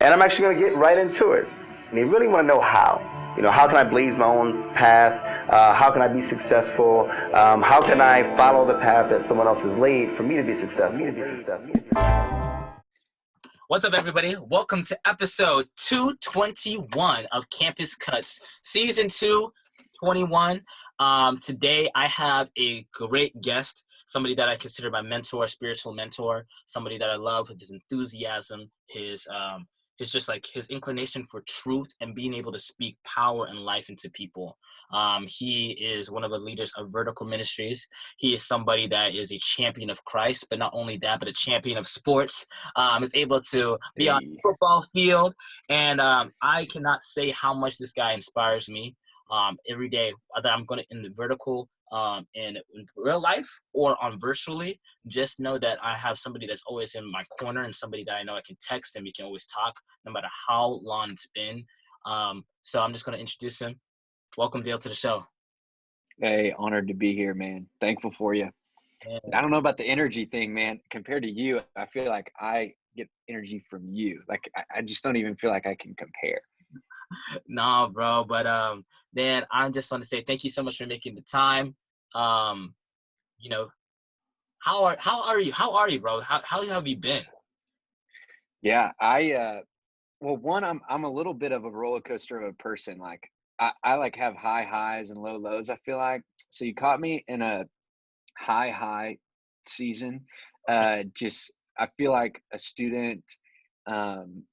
And I'm actually going to get right into it. And you really want to know how. How can I blaze my own path? How can I be successful? How can I follow the path that someone else has laid for me to be successful? What's up, everybody? Welcome to episode 221 of Campus Cuts, Season 2, 21. Today, I have a great guest, somebody that I consider my mentor, spiritual mentor, somebody that I love with his enthusiasm, his just like his inclination for truth and being able to speak power and life into people. He is one of the leaders of Vertical Ministries. He is somebody that is a champion of Christ, but not only that, but a champion of sports. Is able to be on the football field. And I cannot say how much this guy inspires me every day that I'm going to in the vertical in real life or on virtually. Just know that I have somebody that's always in my corner and somebody that I know I can text and we can always talk no matter how long it's been. So I'm just going to introduce him. Welcome, Dale, to the show. Hey, honored to be here, man. Thankful for you. Man. I don't know about the energy thing, man. Compared to you, I feel like I get energy from you. Like I just don't even feel like I can compare. No, bro. But man, I just want to say thank you so much for making the time. You know, how are you? How are you, bro? How have you been? Yeah, well, one, I'm a little bit of a roller coaster of a person. Like I like have high highs and low lows, I feel like. So you caught me in a high season. Just I feel like a student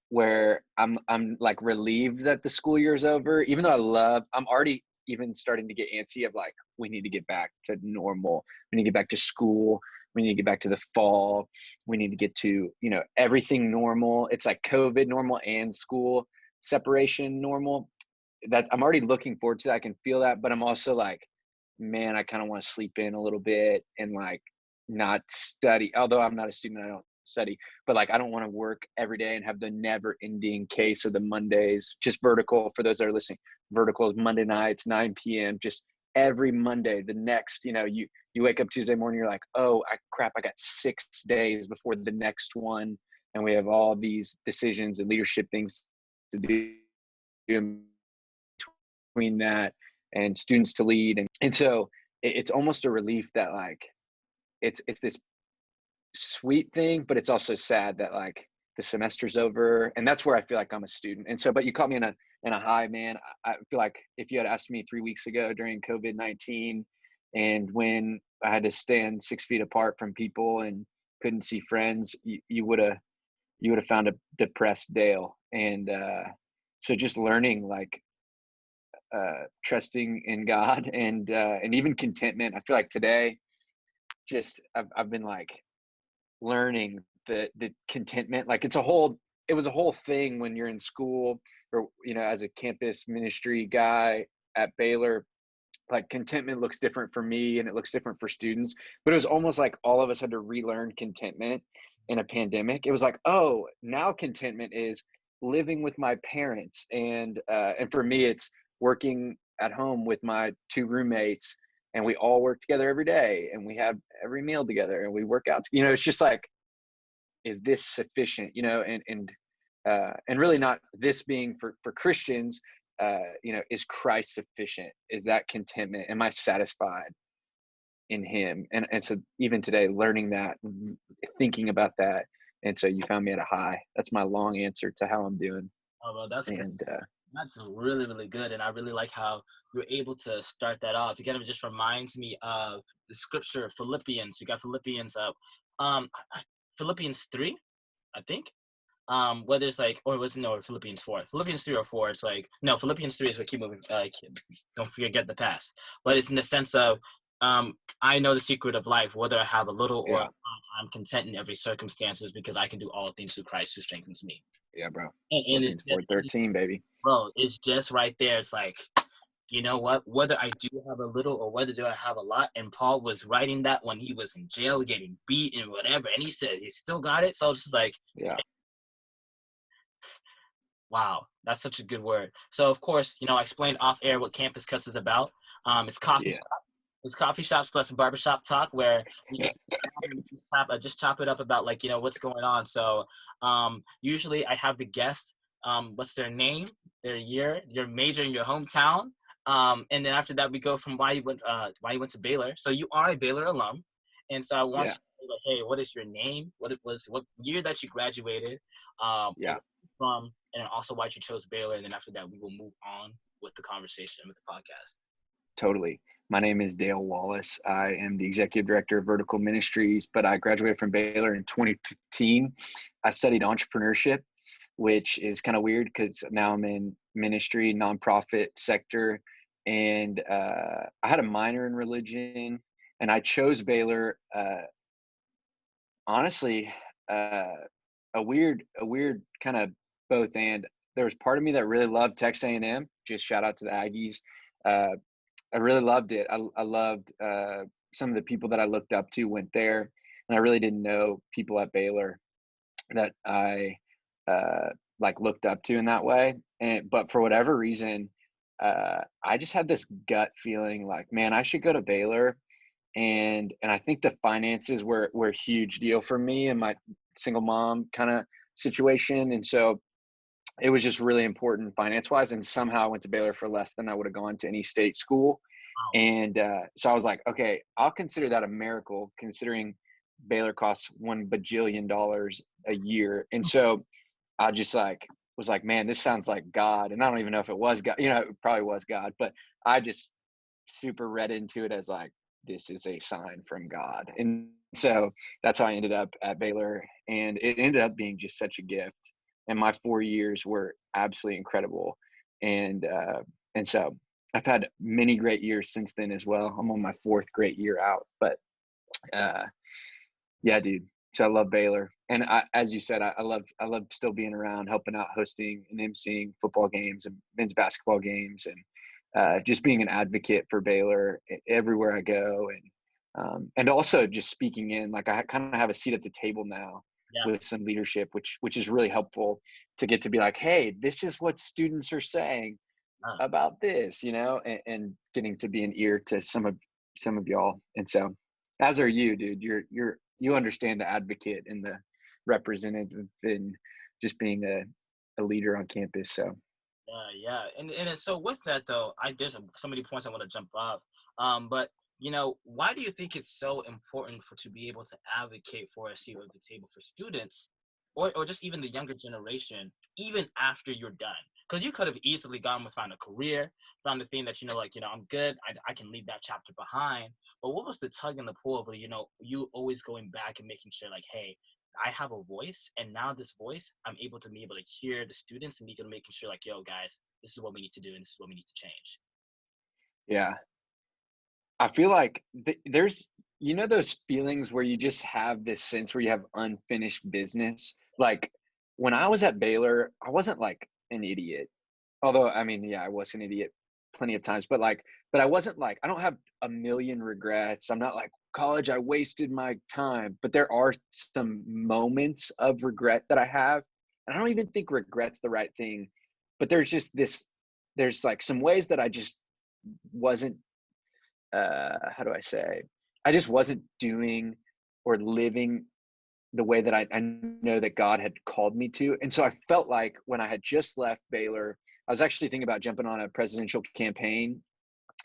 where I'm like relieved that the school year is over, even though I'm already even starting to get antsy of like we need to get back to normal. We need to get back to school. We need to get back to the fall. We need to get to, everything normal. It's like COVID normal and school separation normal. That I'm already looking forward to that. I can feel that, but I'm also like, man, I kind of want to sleep in a little bit and like not study. Although I'm not a student, I don't study, but like I don't want to work every day and have the never ending case of the Mondays. Just vertical for those that are listening. Vertical is Monday nights, 9 p.m. Just every Monday. The next, you wake up Tuesday morning, you're like, oh crap, I got 6 days before the next one, and we have all these decisions and leadership things to do in between that and students to lead. And so it's almost a relief that like it's this sweet thing, but it's also sad that like the semester's over, and that's where I feel like I'm a student. And so, but you caught me in a high, man. I feel like if you had asked me 3 weeks ago during COVID-19 and when I had to stand 6 feet apart from people and couldn't see friends, you would have found a depressed Dale. And so just learning like trusting in God and even contentment. I feel like today, just I've been like learning the contentment. Like it was a whole thing when you're in school or as a campus ministry guy at Baylor. Like contentment looks different for me and it looks different for students, but it was almost like all of us had to relearn contentment in a pandemic. It was like, oh, now contentment is living with my parents, and for me it's working at home with my 2 roommates, and we all work together every day and we have every meal together and we work out. It's just like, is this sufficient? And really not this being for Christians, is Christ sufficient? Is that contentment? Am I satisfied in him? And so even today, learning that, thinking about that. And so you found me at a high. That's my long answer to how I'm doing. Oh, well, that's good. And That's really, really good. And I really like how you're able to start that off. It kind of just reminds me of the scripture, Philippians. We got Philippians up. Philippians 3, I think. Whether it's like, or it was no, Philippians 4. Philippians 3 or 4, it's like, no, Philippians 3 is what keep moving, don't forget the past. But it's in the sense of, I know the secret of life, whether I have a little or a lot, I'm content in every circumstances because I can do all things through Christ who strengthens me. Yeah, bro. And it's just, 4:13, baby. bro, it's just right there. It's like, you know what? Whether I do have a little or whether do I have a lot, and Paul was writing that when he was in jail, getting beaten, whatever, and he said he still got it. So it's just like, yeah. Wow, that's such a good word. So, of course, I explained off air what Campus Cuts is about. It's coffee. Yeah. It's coffee shops plus barbershop talk where we get together and just chop it up about like what's going on. So usually I have the guest, what's their name, their year, your major in your hometown, and then after that we go from why you went to Baylor. So you are a Baylor alum, and so I want you Yeah. to say like, hey, what is your name? What year that you graduated? Yeah. From, and then also why you chose Baylor, and then after that we will move on with the conversation with the podcast. Totally. My name is Dale Wallace. I am the executive director of Vertical Ministries, but I graduated from Baylor in 2015. I studied entrepreneurship, which is kind of weird because now I'm in ministry, nonprofit sector. And I had a minor in religion, and I chose Baylor, honestly, uh, a weird kind of both. And there was part of me that really loved Texas A&M. Just shout out to the Aggies. Uh, I really loved it. I loved some of the people that I looked up to went there, and I really didn't know people at Baylor that I uh, like looked up to in that way. And but for whatever reason, I just had this gut feeling like, man, I should go to Baylor. And I think the finances were a huge deal for me and my single mom kind of situation, and so it was just really important finance wise. And somehow I went to Baylor for less than I would have gone to any state school. Wow. And so I was like, okay, I'll consider that a miracle considering Baylor costs $1 bajillion a year. And so I just like was like, man, this sounds like God. And I don't even know if it was God, it probably was God, but I just super read into it as like, this is a sign from God. And so that's how I ended up at Baylor. And it ended up being just such a gift. And my 4 years were absolutely incredible. And so I've had many great years since then as well. I'm on my fourth great year out. But uh, yeah, dude. So I love Baylor, and as you said, I love still being around, helping out, hosting and emceeing football games and men's basketball games, and just being an advocate for Baylor everywhere I go, and also just speaking in. Like I kind of have a seat at the table now Yeah. with some leadership, which is really helpful to get to be like, hey, this is what students are saying Uh, about this, and getting to be an ear to some of y'all. And so, as are you, dude. You understand the advocate and the representative and just being a leader on campus. So yeah. And then, so with that though, there's so many points I want to jump off. But why do you think it's so important to be able to advocate for a seat at the table for students, or just even the younger generation, even after you're done? Because you could have easily gone and found a career, found the thing that I'm good, I can leave that chapter behind. But what was the tug and the pull of you always going back and making sure like, hey, I have a voice, and now this voice, I'm able to hear the students and making sure like, yo, guys, this is what we need to do, and this is what we need to change. yeah, I feel like there's those feelings where you just have this sense where you have unfinished business. Like when I was at Baylor, I wasn't like an idiot. Although, I mean, yeah, I was an idiot plenty of times, but I wasn't like, I don't have a million regrets. I'm not like, college, I wasted my time. But there are some moments of regret that I have. And I don't even think regret's the right thing. But there's like some ways that I just wasn't, how do I say, I just wasn't doing or living the way that I know that God had called me to. And so I felt like when I had just left Baylor, I was actually thinking about jumping on a presidential campaign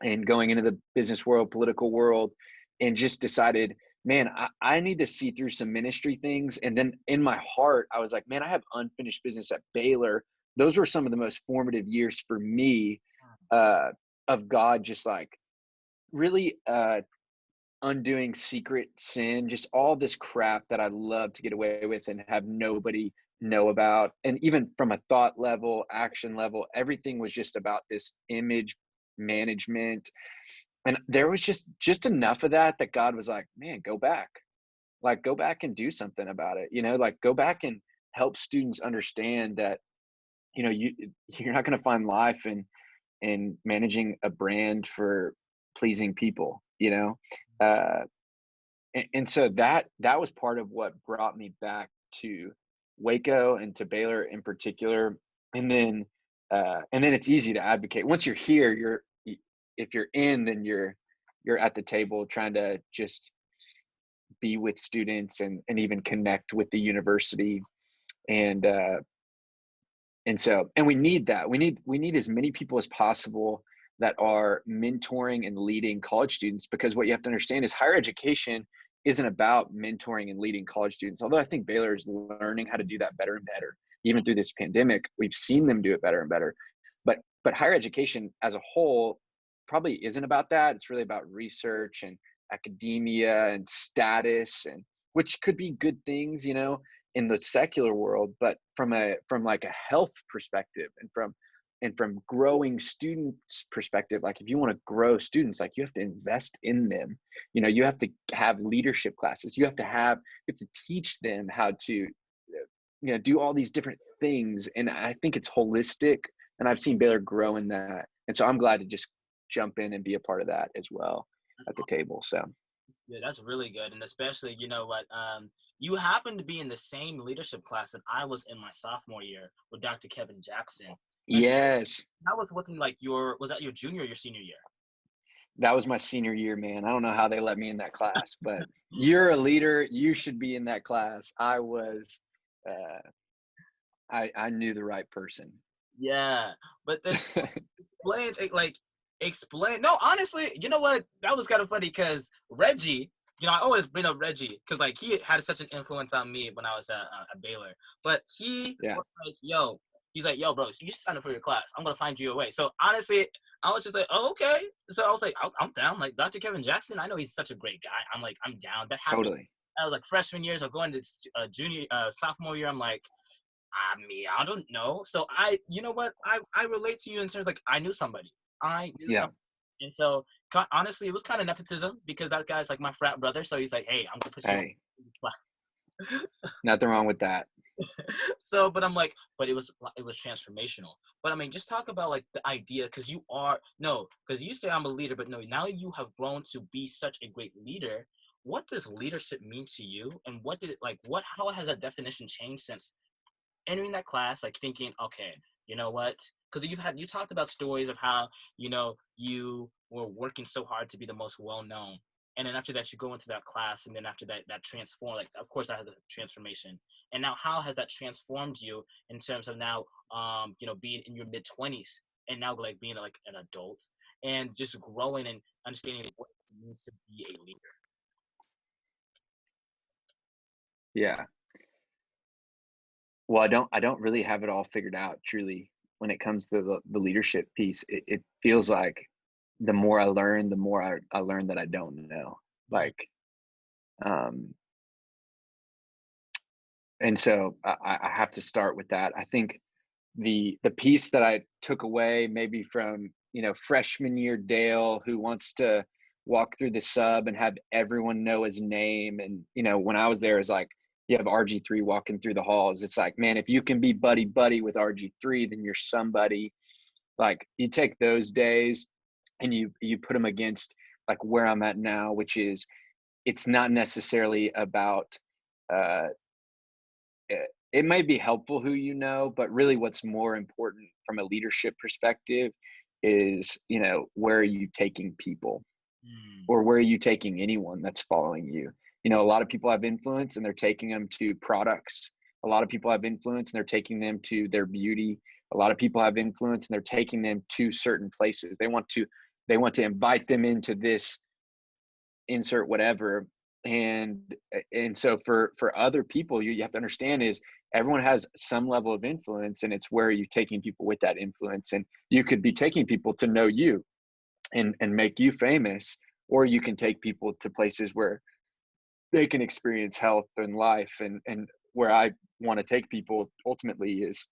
and going into the business world, political world, and just decided, man, I need to see through some ministry things. And then in my heart, I was like, man, I have unfinished business at Baylor. Those were some of the most formative years for me, uh, of God just like really undoing secret sin, just all this crap that I love to get away with and have nobody know about. And even from a thought level, action level, everything was just about this image management. And there was just enough of that God was like, man, go back. Like go back and do something about it. Like go back and help students understand that, you're not going to find life in managing a brand for pleasing people, uh, and so that was part of what brought me back to Waco and to Baylor in particular. And then it's easy to advocate once you're here. If you're in, then you're at the table trying to just be with students and even connect with the university. And and we need that. We need as many people as possible that are mentoring and leading college students, because what you have to understand is higher education isn't about mentoring and leading college students. Although I think Baylor is learning how to do that better and better. Even through this pandemic, we've seen them do it better and better. But higher education as a whole probably isn't about that. It's really about research and academia and status, and which could be good things, in the secular world. But from like a health perspective, and from growing students perspective, like if you want to grow students, like you have to invest in them. You have to have leadership classes. You have to teach them how to do all these different things. And I think it's holistic, and I've seen Baylor grow in that. And so I'm glad to just jump in and be a part of that as well at the table. So Yeah, that's really good. And especially, you know what, you happen to be in the same leadership class that I was in my sophomore year with Dr. Kevin Jackson. And yes, that was within like was that your junior or your senior year? that was my senior year, man. I don't know how they let me in that class, but you're a leader. You should be in that class. I was, I knew the right person. Yeah. But then explain. No, honestly, you know what? That was kind of funny because Reggie, I always bring up Reggie because like he had such an influence on me when I was at Baylor. But he Yeah, was like, yo, he's like, yo, bro, you should sign up for your class. I'm gonna find you a way. So honestly, I was just like, oh, okay. So I was like, I'm down. Like Dr. Kevin Jackson, I know he's such a great guy. I'm like, I'm down. That happened. totally. I was like freshman years. I'm going to sophomore year. I'm like, I mean, I don't know. So you know what? I relate to you in terms like I knew somebody. I knew Yeah. somebody. And so honestly, it was kind of nepotism because that guy's like my frat brother. So he's like, hey, I'm gonna put you Hey, on. nothing wrong with that. So, but I'm like, but it was transformational. But I mean, just talk about like the idea because because you say I'm a leader, but no, now you have grown to be such a great leader. What does leadership mean to you, and what did it like? How has that definition changed since entering that class, like thinking, okay, you know what? Because you talked about stories of how you were working so hard to be the most well known, and then after that you go into that class, and then after that transform. Like, of course, that has a transformation. And now, how has that transformed you in terms of now, being in your mid-20s and now like being like an adult and just growing and understanding what it means to be a leader? Yeah. Well, I don't really have it all figured out truly when it comes to the leadership piece. It feels like the more I learn, the more I learn that I don't know. Mm. Like, um, and so I have to start with that. I think the piece that I took away maybe from freshman year Dale, who wants to walk through the sub and have everyone know his name, and when I was there, is like you have RG3 walking through the halls. It's like, man, if you can be buddy buddy with RG3, then you're somebody. Like, you take those days and you put them against like where I'm at now, which is it's not necessarily about uh it might be helpful who but really what's more important from a leadership perspective is, where are you taking people, Mm. or where are you taking anyone that's following you? A lot of people have influence and they're taking them to products. A lot of people have influence and they're taking them to their beauty. A lot of people have influence and they're taking them to certain places. They want to invite them into this insert whatever. And so for other people, you have to understand is everyone has some level of influence, and it's where you're taking people with that influence. And you could be taking people to know you and make you famous, or you can take people to places where they can experience health and life. And where I want to take people ultimately is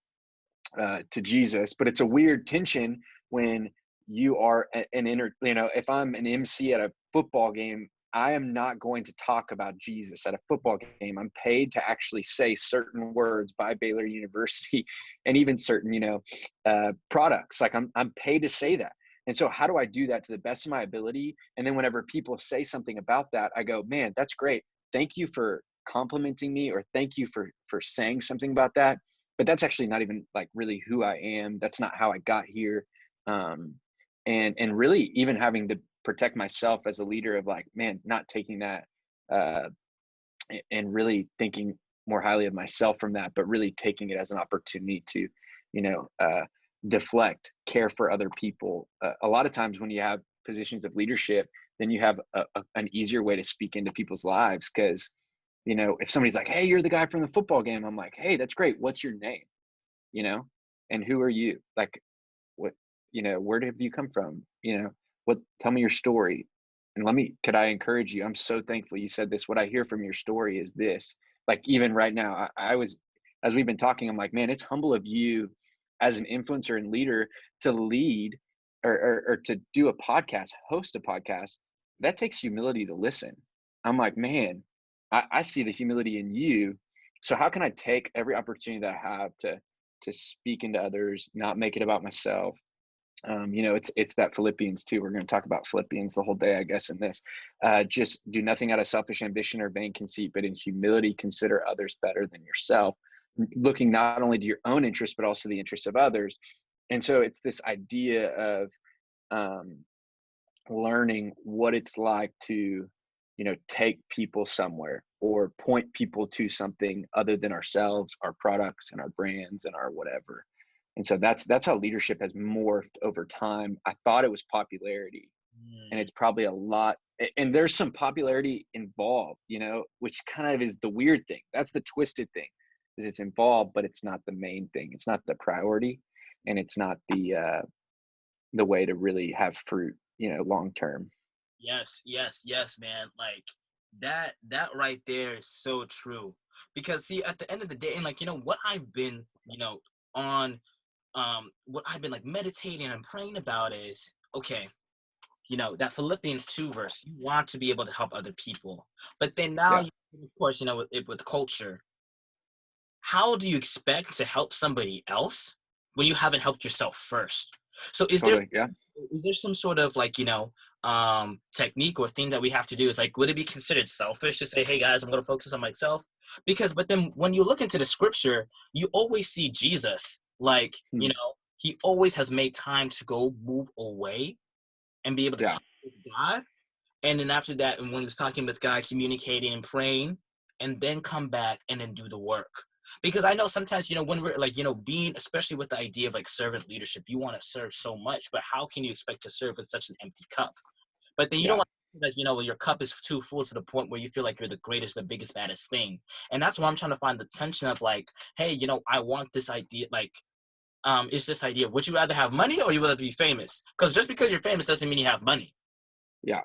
to Jesus. But it's a weird tension when you are if I'm an MC at a football game, I am not going to talk about Jesus at a football game. I'm paid to actually say certain words by Baylor University and even certain, products. Like I'm paid to say that. And so how do I do that to the best of my ability? And then whenever people say something about that, I go, man, that's great. Thank you for complimenting me, or thank you for saying something about that. But that's actually not even like really who I am. That's not how I got here. And really even having protect myself as a leader of like, man, not taking that and really thinking more highly of myself from that, but really taking it as an opportunity to, you know, deflect, care for other people. A lot of times when you have positions of leadership, then you have an easier way to speak into people's lives. Because, you know, if somebody's like, hey, you're the guy from the football game, I'm like, hey, that's great. What's your name? You know, and who are you? Like, what, you know, where have you come from? You know, tell me your story. And could I encourage you? I'm so thankful you said this. What I hear from your story is this. Like, even right now, I was, as we've been talking, I'm like, man, it's humble of you as an influencer and leader to lead or to do a podcast, host a podcast. That takes humility to listen. I'm like, man, I see the humility in you. So how can I take every opportunity that I have to speak into others, not make it about myself? You know, it's that Philippians 2. We're going to talk about Philippians the whole day, I guess, in this. Just do nothing out of selfish ambition or vain conceit, but in humility consider others better than yourself, looking not only to your own interests, but also the interests of others. And so it's this idea of learning what it's like to, you know, take people somewhere or point people to something other than ourselves, our products and our brands and our whatever. And so that's how leadership has morphed over time. I thought it was popularity, and it's probably a lot. And there's some popularity involved, you know, which kind of is the weird thing. That's the twisted thing, is it's involved, but it's not the main thing. It's not the priority, and it's not the way to really have fruit, you know, long term. Yes, yes, yes, man. Like that right there is so true. Because see, at the end of the day, and like, you know, what I've been, you know, on what I've been like meditating and praying about is, okay, you know, that Philippians 2 verse, you want to be able to help other people. But then now Yeah, you, of course, you know, with culture, how do you expect to help somebody else when you haven't helped yourself first? So totally. Yeah. is there some sort of like, you know, technique or thing that we have to do? Is like, would it be considered selfish to say, hey guys, I'm going to focus on myself? Because but then when you look into the scripture, you always see Jesus, like, you Hmm. know, he always has made time to go move away and be able to Yeah. talk with God. And then after that, and when he was talking with God, communicating and praying, and then come back and then do the work. Because I know sometimes, you know, when we're like, you know, being, especially with the idea of like servant leadership, you want to serve so much, but how can you expect to serve with such an empty cup? But then you don't Yeah. want that, you know, your cup is too full to the point where you feel like you're the greatest, the biggest, baddest thing. And that's why I'm trying to find the tension of like, hey, you know, I want this idea, like, it's this idea. Would you rather have money or you rather be famous? Because just because you're famous doesn't mean you have money. Yeah.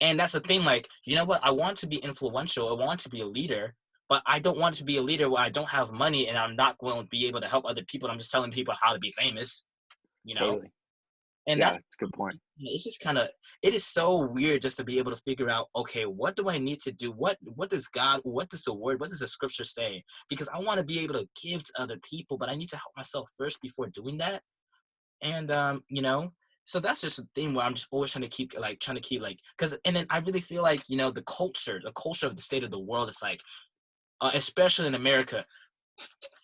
And that's the thing, like, you know what? I want to be influential. I want to be a leader, but I don't want to be a leader where I don't have money and I'm not going to be able to help other people. I'm just telling people how to be famous, you know? Totally. And Yeah. that's, That's a good point. it's just kind of, it is so weird just to be able to figure out, okay, what do I need to do? What does God, what does the word, what does the scripture say? Because I want to be able to give to other people, but I need to help myself first before doing that. And you know, so that's just a thing where I'm just always trying to keep like, because and then I really feel like, you know, the culture of the state of the world is like, especially in America,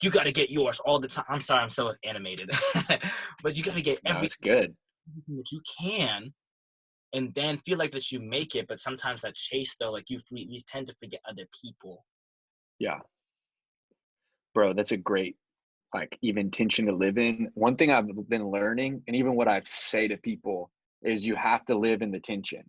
you got to get yours all the time. I'm sorry, I'm so animated, but you got to get No, it's good. everything that you can, and then feel like that you make it. But sometimes that chase though, like we tend to forget other people. Yeah. Bro, that's a great, like, even tension to live in. One thing I've been learning, and even what I say to people, is you have to live in the tension.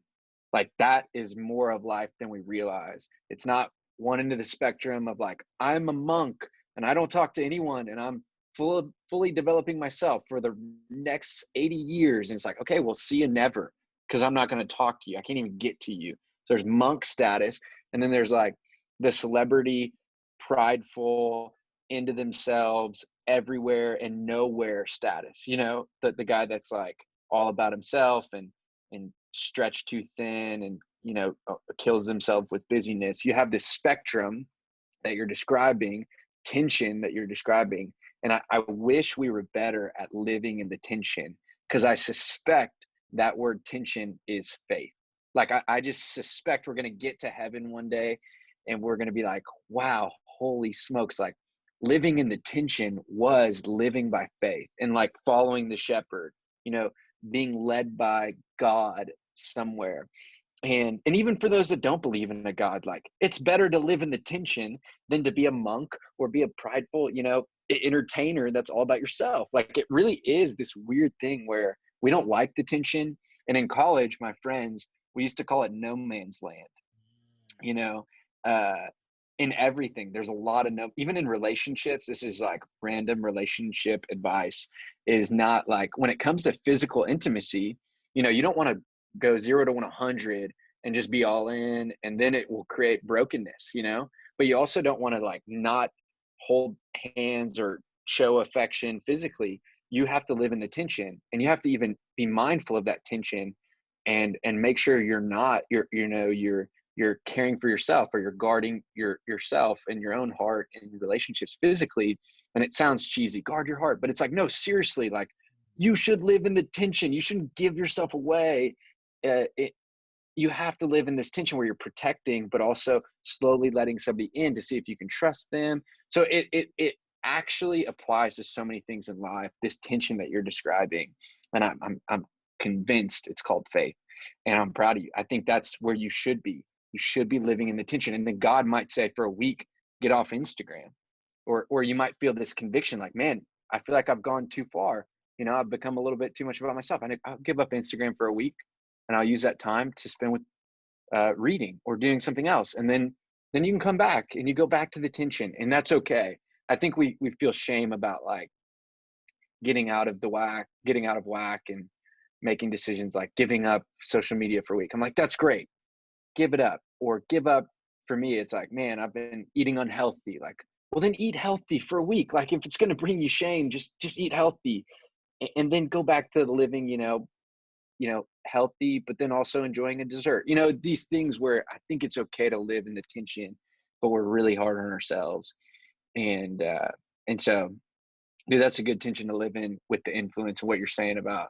Like, that is more of life than we realize. It's not one end of the spectrum of like, I'm a monk and I don't talk to anyone and I'm fully developing myself for the next 80 years. And it's like, okay, well, see you never, because I'm not going to talk to you. I can't even get to you. So there's monk status. And then there's like the celebrity, prideful, into themselves, everywhere and nowhere status. You know, the guy that's like all about himself and stretched too thin and, you know, kills himself with busyness. You have this spectrum that you're describing, tension that you're describing. And I wish we were better at living in the tension, because I suspect that word tension is faith. Like, I just suspect we're going to get to heaven one day and we're going to be like, wow, holy smokes. Like, living in the tension was living by faith and like following the shepherd, you know, being led by God somewhere. And even for those that don't believe in a God, like, it's better to live in the tension than to be a monk or be a prideful, entertainer that's all about yourself. Like, it really is this weird thing where we don't like the tension. And in college, my friends, we used to call it no man's land. you know uh in everything there's a lot of no, even in relationships, this is like random relationship advice, is not like, when it comes to physical intimacy, you don't want to go 0 to 100 and just be all in, and then it will create brokenness, but you also don't want to like not hold hands or show affection physically. You have to live in the tension, and you have to even be mindful of that tension, and make sure you're caring for yourself, or you're guarding yourself and your own heart and relationships physically. And it sounds cheesy, guard your heart, but it's like, no, seriously, like, you should live in the tension. You shouldn't give yourself away. You have to live in this tension where you're protecting, but also slowly letting somebody in to see if you can trust them. So it actually applies to so many things in life, this tension that you're describing. And I'm convinced it's called faith. And I'm proud of you. I think that's where you should be. You should be living in the tension. And then God might say, for a week, get off Instagram. Or you might feel this conviction, like, man, I feel like I've gone too far. I've become a little bit too much about myself. I'll give up Instagram for a week, and I'll use that time to spend with reading or doing something else. And then you can come back and you go back to the tension, and that's okay. I think we feel shame about like getting out of whack and making decisions like giving up social media for a week. I'm like, that's great. Give it up. Or give up. For me, it's like, man, I've been eating unhealthy. Like, well, then eat healthy for a week. Like, if it's going to bring you shame, just eat healthy, and then go back to living, healthy, but then also enjoying a dessert. These things where I think it's okay to live in the tension, but we're really hard on ourselves. And so, dude, that's a good tension to live in, with the influence of what you're saying about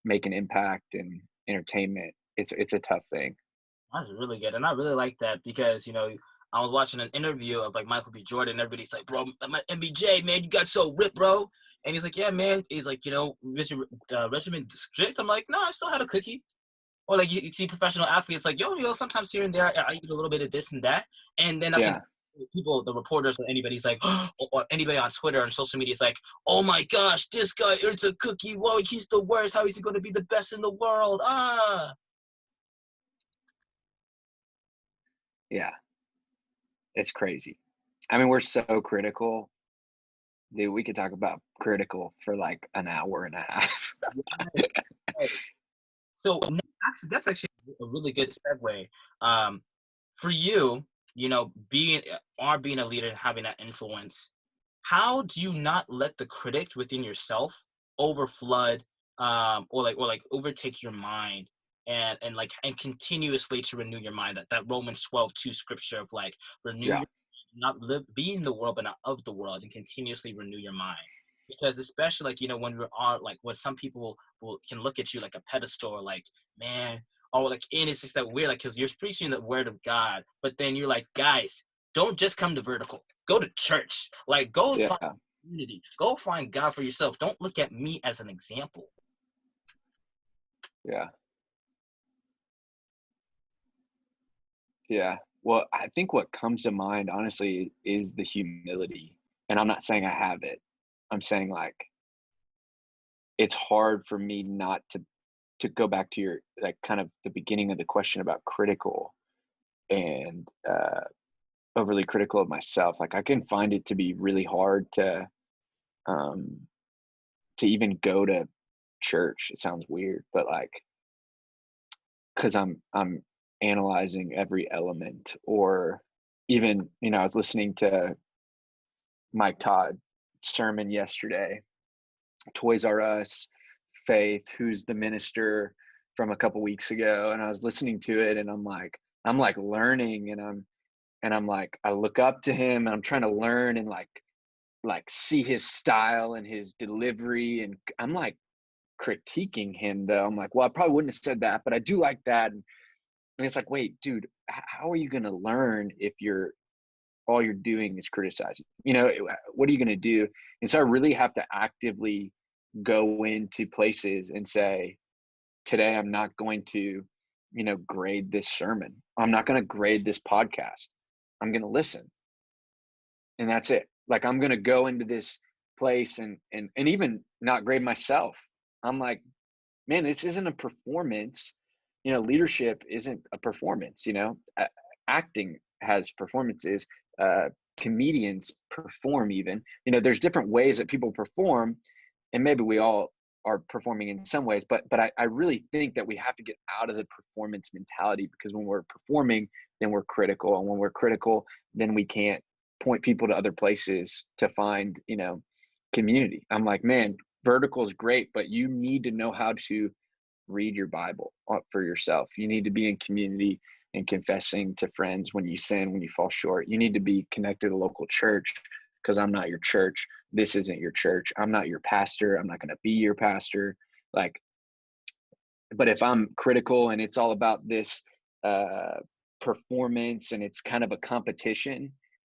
making impact and entertainment. It's a tough thing. That's really good, and I really like that because I was watching an interview of like Michael B. Jordan. And everybody's like, "Bro, MBJ, man, you got so ripped, bro." And he's like, "Yeah, man." He's like, regimen strict. I'm like, "No, I still had a cookie." Or like you see professional athletes like, sometimes here and there I eat a little bit of this and that, and then I think Yeah. people, the reporters or anybody's like, or anybody on Twitter and social media is like, "Oh my gosh, this guy eats a cookie. Whoa, he's the worst. How is he going to be the best in the world?" Yeah. It's crazy. I mean, we're so critical. Dude, we could talk about critical for like an hour and a half. So actually, that's actually a really good segue. For you, being a leader and having that influence, how do you not let the critic within yourself overflood, or overtake your mind, and continuously to renew your mind? That Romans 12:2 scripture of like, renew Yeah. your, not live, be in the world but not of the world, and continuously renew your mind. Because especially like when we are like, what some people can look at you like a pedestal, or like, man, oh, like, and it's just that weird, like, because you're preaching the word of God, but then you're like, guys, don't just come to vertical, go to church, like, go find Yeah. community, go find God for yourself. Don't look at me as an example. Yeah. Yeah. Well, I think what comes to mind, honestly, is the humility. And I'm not saying I have it. I'm saying like, it's hard for me not to go back to your, like, kind of the beginning of the question about critical and overly critical of myself. Like, I can find it to be really hard um to even go to church. It sounds weird, but like, because I'm analyzing every element. Or even, I was listening to Mike Todd sermon yesterday, Toys R Us, Faith, who's the minister from a couple weeks ago, and I was listening to it, and I'm like learning, and I'm like, I look up to him, and I'm trying to learn and like see his style and his delivery, and I'm like critiquing him though. I'm like, well, I probably wouldn't have said that, but I do like that. And it's like, wait, dude, how are you going to learn if all you're doing is criticizing? What are you going to do? And so I really have to actively go into places and say today I'm not going to, grade this sermon. I'm not going to grade this podcast. I'm going to listen. And that's it. Like, I'm going to go into this place and even not grade myself. I'm like, man, this isn't a performance. Leadership isn't a performance. Acting has performances. Comedians perform even. There's different ways that people perform, and maybe we all are performing in some ways, but I really think that we have to get out of the performance mentality, because when we're performing, then we're critical. And when we're critical, then we can't point people to other places to find, community. I'm like, man, vertical is great, but you need to know how to read your Bible for yourself. You need to be in community and confessing to friends when you sin, when you fall short. You need to be connected to local church, because I'm not your church. This isn't your church. I'm not your pastor. I'm not going to be your pastor. Like, but if I'm critical and it's all about this performance and it's kind of a competition,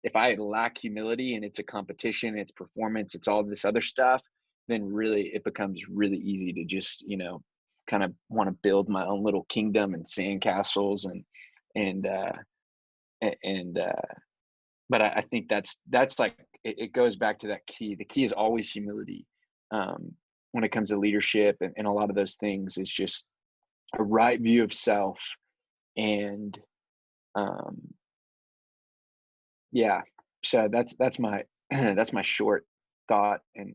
if I lack humility and it's a competition, it's performance, it's all this other stuff, then really it becomes really easy to just, kind of want to build my own little kingdom and sandcastles and but I think that's like, it goes back to that key. The key is always humility. When it comes to leadership and a lot of those things, is just a right view of self. And yeah, so that's my that's my short thought. And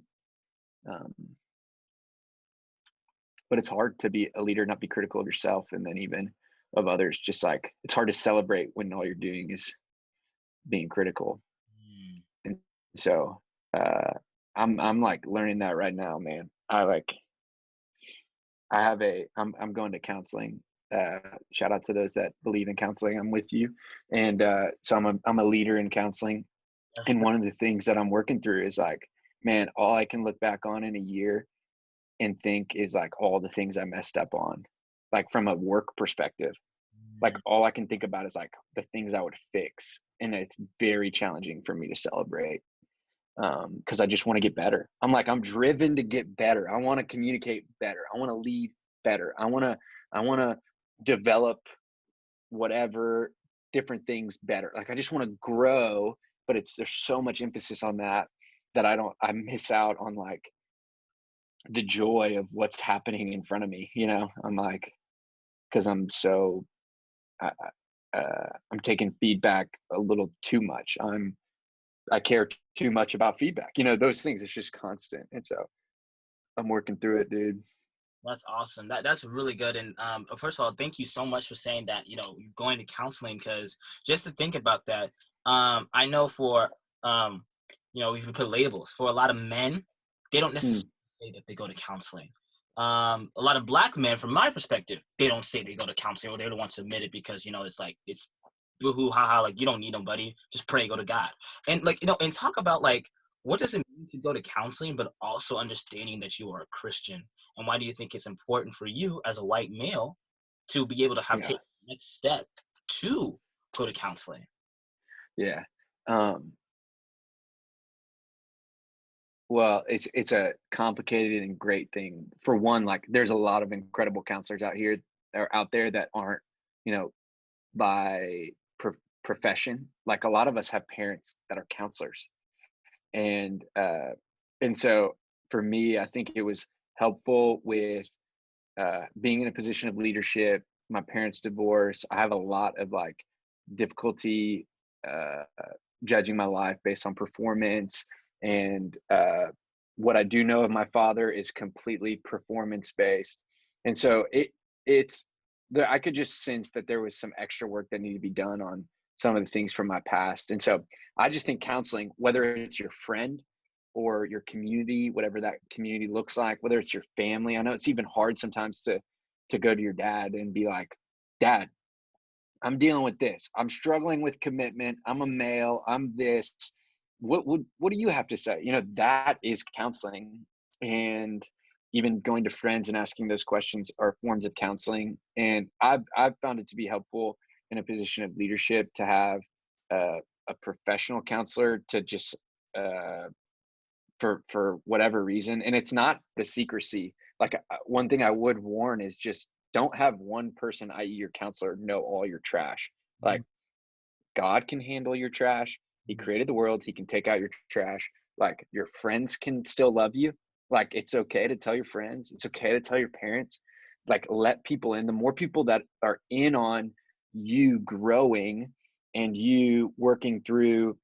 but it's hard to be a leader, not be critical of yourself, and then even of others. Just like, it's hard to celebrate when all you're doing is being critical. And so I'm like learning that right now, man. I'm going to counseling. Shout out to those that believe in counseling. I'm with you. And so I'm a leader in counseling. Yes, And one of the things that I'm working through is like, man, all I can look back on in a year and think is like all the things I messed up on, like from a work perspective. Like, all I can think about is like the things I would fix. And it's very challenging for me to celebrate, because I just want to get better. I'm driven to get better. I want to communicate better. I want to lead better. I want to develop whatever different things better. Like, I just want to grow, but there's so much emphasis on that I miss out on like the joy of what's happening in front of me. I'm like, because I'm taking feedback a little too much. I care too much about feedback. Those things. It's just constant, and so I'm working through it, dude. that's awesome. That's really good. And first of all, thank you so much for saying that. Going to counseling, because just to think about that, I know for we can put labels for a lot of men. They don't necessarily say that they go to counseling. A lot of Black men, from my perspective, they don't say they go to counseling, or they don't want to admit it, because it's like, it's boohoo, haha, like, you don't need nobody, just pray, go to God. And like, and talk about like, what does it mean to go to counseling, but also understanding that you are a Christian, and why do you think it's important for you as a white male to be able to have Yeah. taken the next step to go to counseling? Yeah. Well, it's a complicated and great thing. For one, like, there's a lot of incredible counselors out there that aren't, by profession. Like, a lot of us have parents that are counselors, and so for me, I think it was helpful with being in a position of leadership. My parents' divorce. I have a lot of like difficulty uh, judging my life based on performance. And what I do know of my father is completely performance based. And so I could just sense that there was some extra work that needed to be done on some of the things from my past. And so I just think counseling, whether it's your friend or your community, whatever that community looks like, whether it's your family. I know it's even hard sometimes to go to your dad and be like, Dad, I'm dealing with this. I'm struggling with commitment. I'm a male. I'm this. What do you have to say? That is counseling. And even going to friends and asking those questions are forms of counseling. And I've found it to be helpful in a position of leadership to have a professional counselor to just for whatever reason. And it's not the secrecy like one thing I would warn is just don't have one person, i.e. your counselor, know all your trash. Like, God can handle your trash. He created the world. He can take out your trash. Like, your friends can still love you. Like, it's okay to tell your friends. It's okay to tell your parents. Like, let people in. The more people that are in on you growing and you working through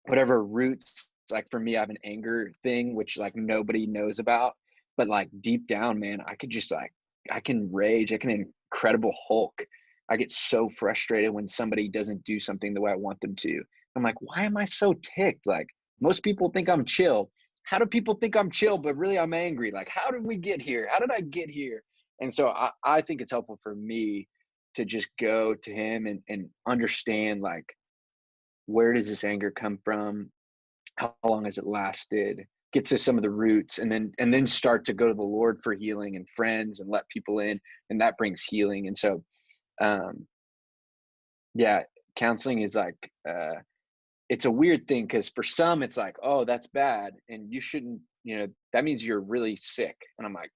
whatever roots, like for me, I have an anger thing, which like nobody knows about. But like deep down, man, I could just like, I can rage. I can incredible Hulk. I get so frustrated when somebody doesn't do something the way I want them to. I'm like, why am I so ticked? Like, most people think I'm chill. How do people think I'm chill, but really I'm angry? Like, how did we get here? How did I get here? And so I think it's helpful for me to just go to him and understand, like, where does this anger come from? How long has it lasted? Get to some of the roots, and then start to go to the Lord for healing and friends and let people in, and that brings healing. And so um yeah, counseling is like it's a weird thing, because for some it's like, oh, that's bad and you shouldn't, that means you're really sick. And I'm like,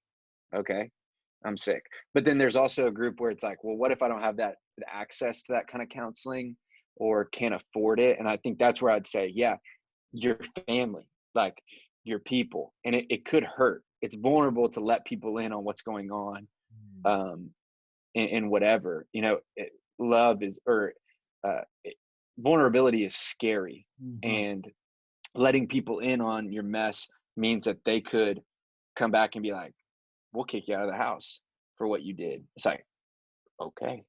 okay, I'm sick. But then there's also a group where it's like, well, what if I don't have that access to that kind of counseling or can't afford it? And I think that's where I'd say, yeah, your family, like your people. And it could hurt. It's vulnerable to let people in on what's going on. um in whatever, love is, or uh vulnerability is scary. Mhm. And letting people in on your mess means that they could come back and be like, we'll kick you out of the house for what you did. It's like, okay,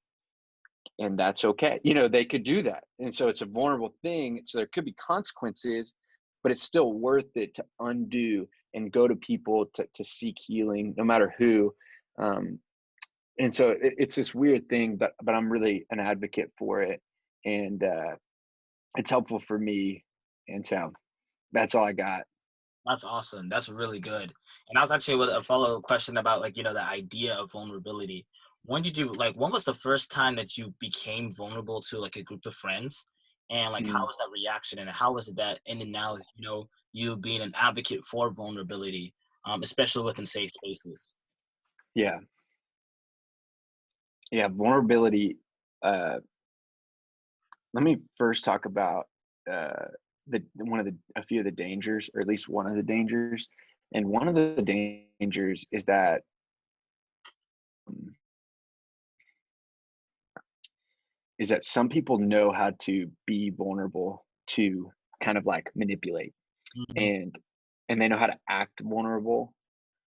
and that's okay. They could do that. And so it's a vulnerable thing. So there could be consequences, but it's still worth it to undo and go to people to seek healing, no matter who. Um, and so it's this weird thing, but I'm really an advocate for it. And it's helpful for me. And so that's all I got. That's awesome. That's really good. And I was actually with a follow-up question about like, the idea of vulnerability. When was the first time that you became vulnerable to like a group of friends? And like, how Mm, was that reaction? And how was it that, and then now, you being an advocate for vulnerability, especially within safe spaces? yeah. Yeah. Vulnerability. Uh, Let me first talk about uh, a few of the dangers, or at least one of the dangers. And one of the dangers um, is that some people know how to be vulnerable to kind of like manipulate, Mhm. and they know how to act vulnerable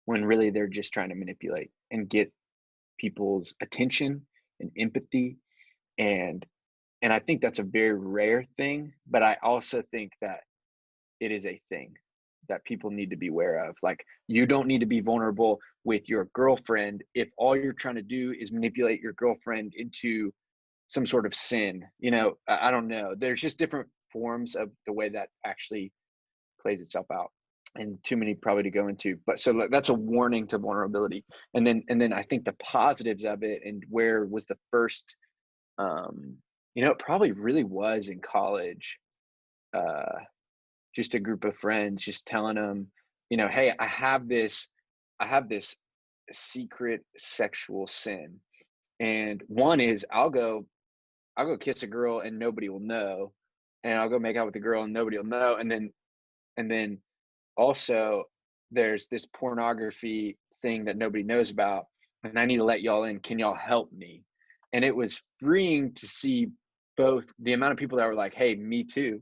when really they're just trying to manipulate and get people's attention and empathy. and and I think that's a very rare thing, but I also think that it is a thing that people need to be aware of. Like, you don't need to be vulnerable with your girlfriend if all you're trying to do is manipulate your girlfriend into some sort of sin. I don't know. There's just different forms of the way that actually plays itself out, and too many probably to go into. But so like, that's a warning to vulnerability. And then I think the positives of it, and where was the first, it probably really was in college. Uh, just a group of friends, just telling them, hey, I have this secret sexual sin. And one is, I'll go kiss a girl and nobody will know, and I'll go make out with a girl and nobody will know. And then also, there's this pornography thing that nobody knows about, and I need to let y'all in. Can y'all help me? And it was freeing to see both the amount of people that were like, hey, me too,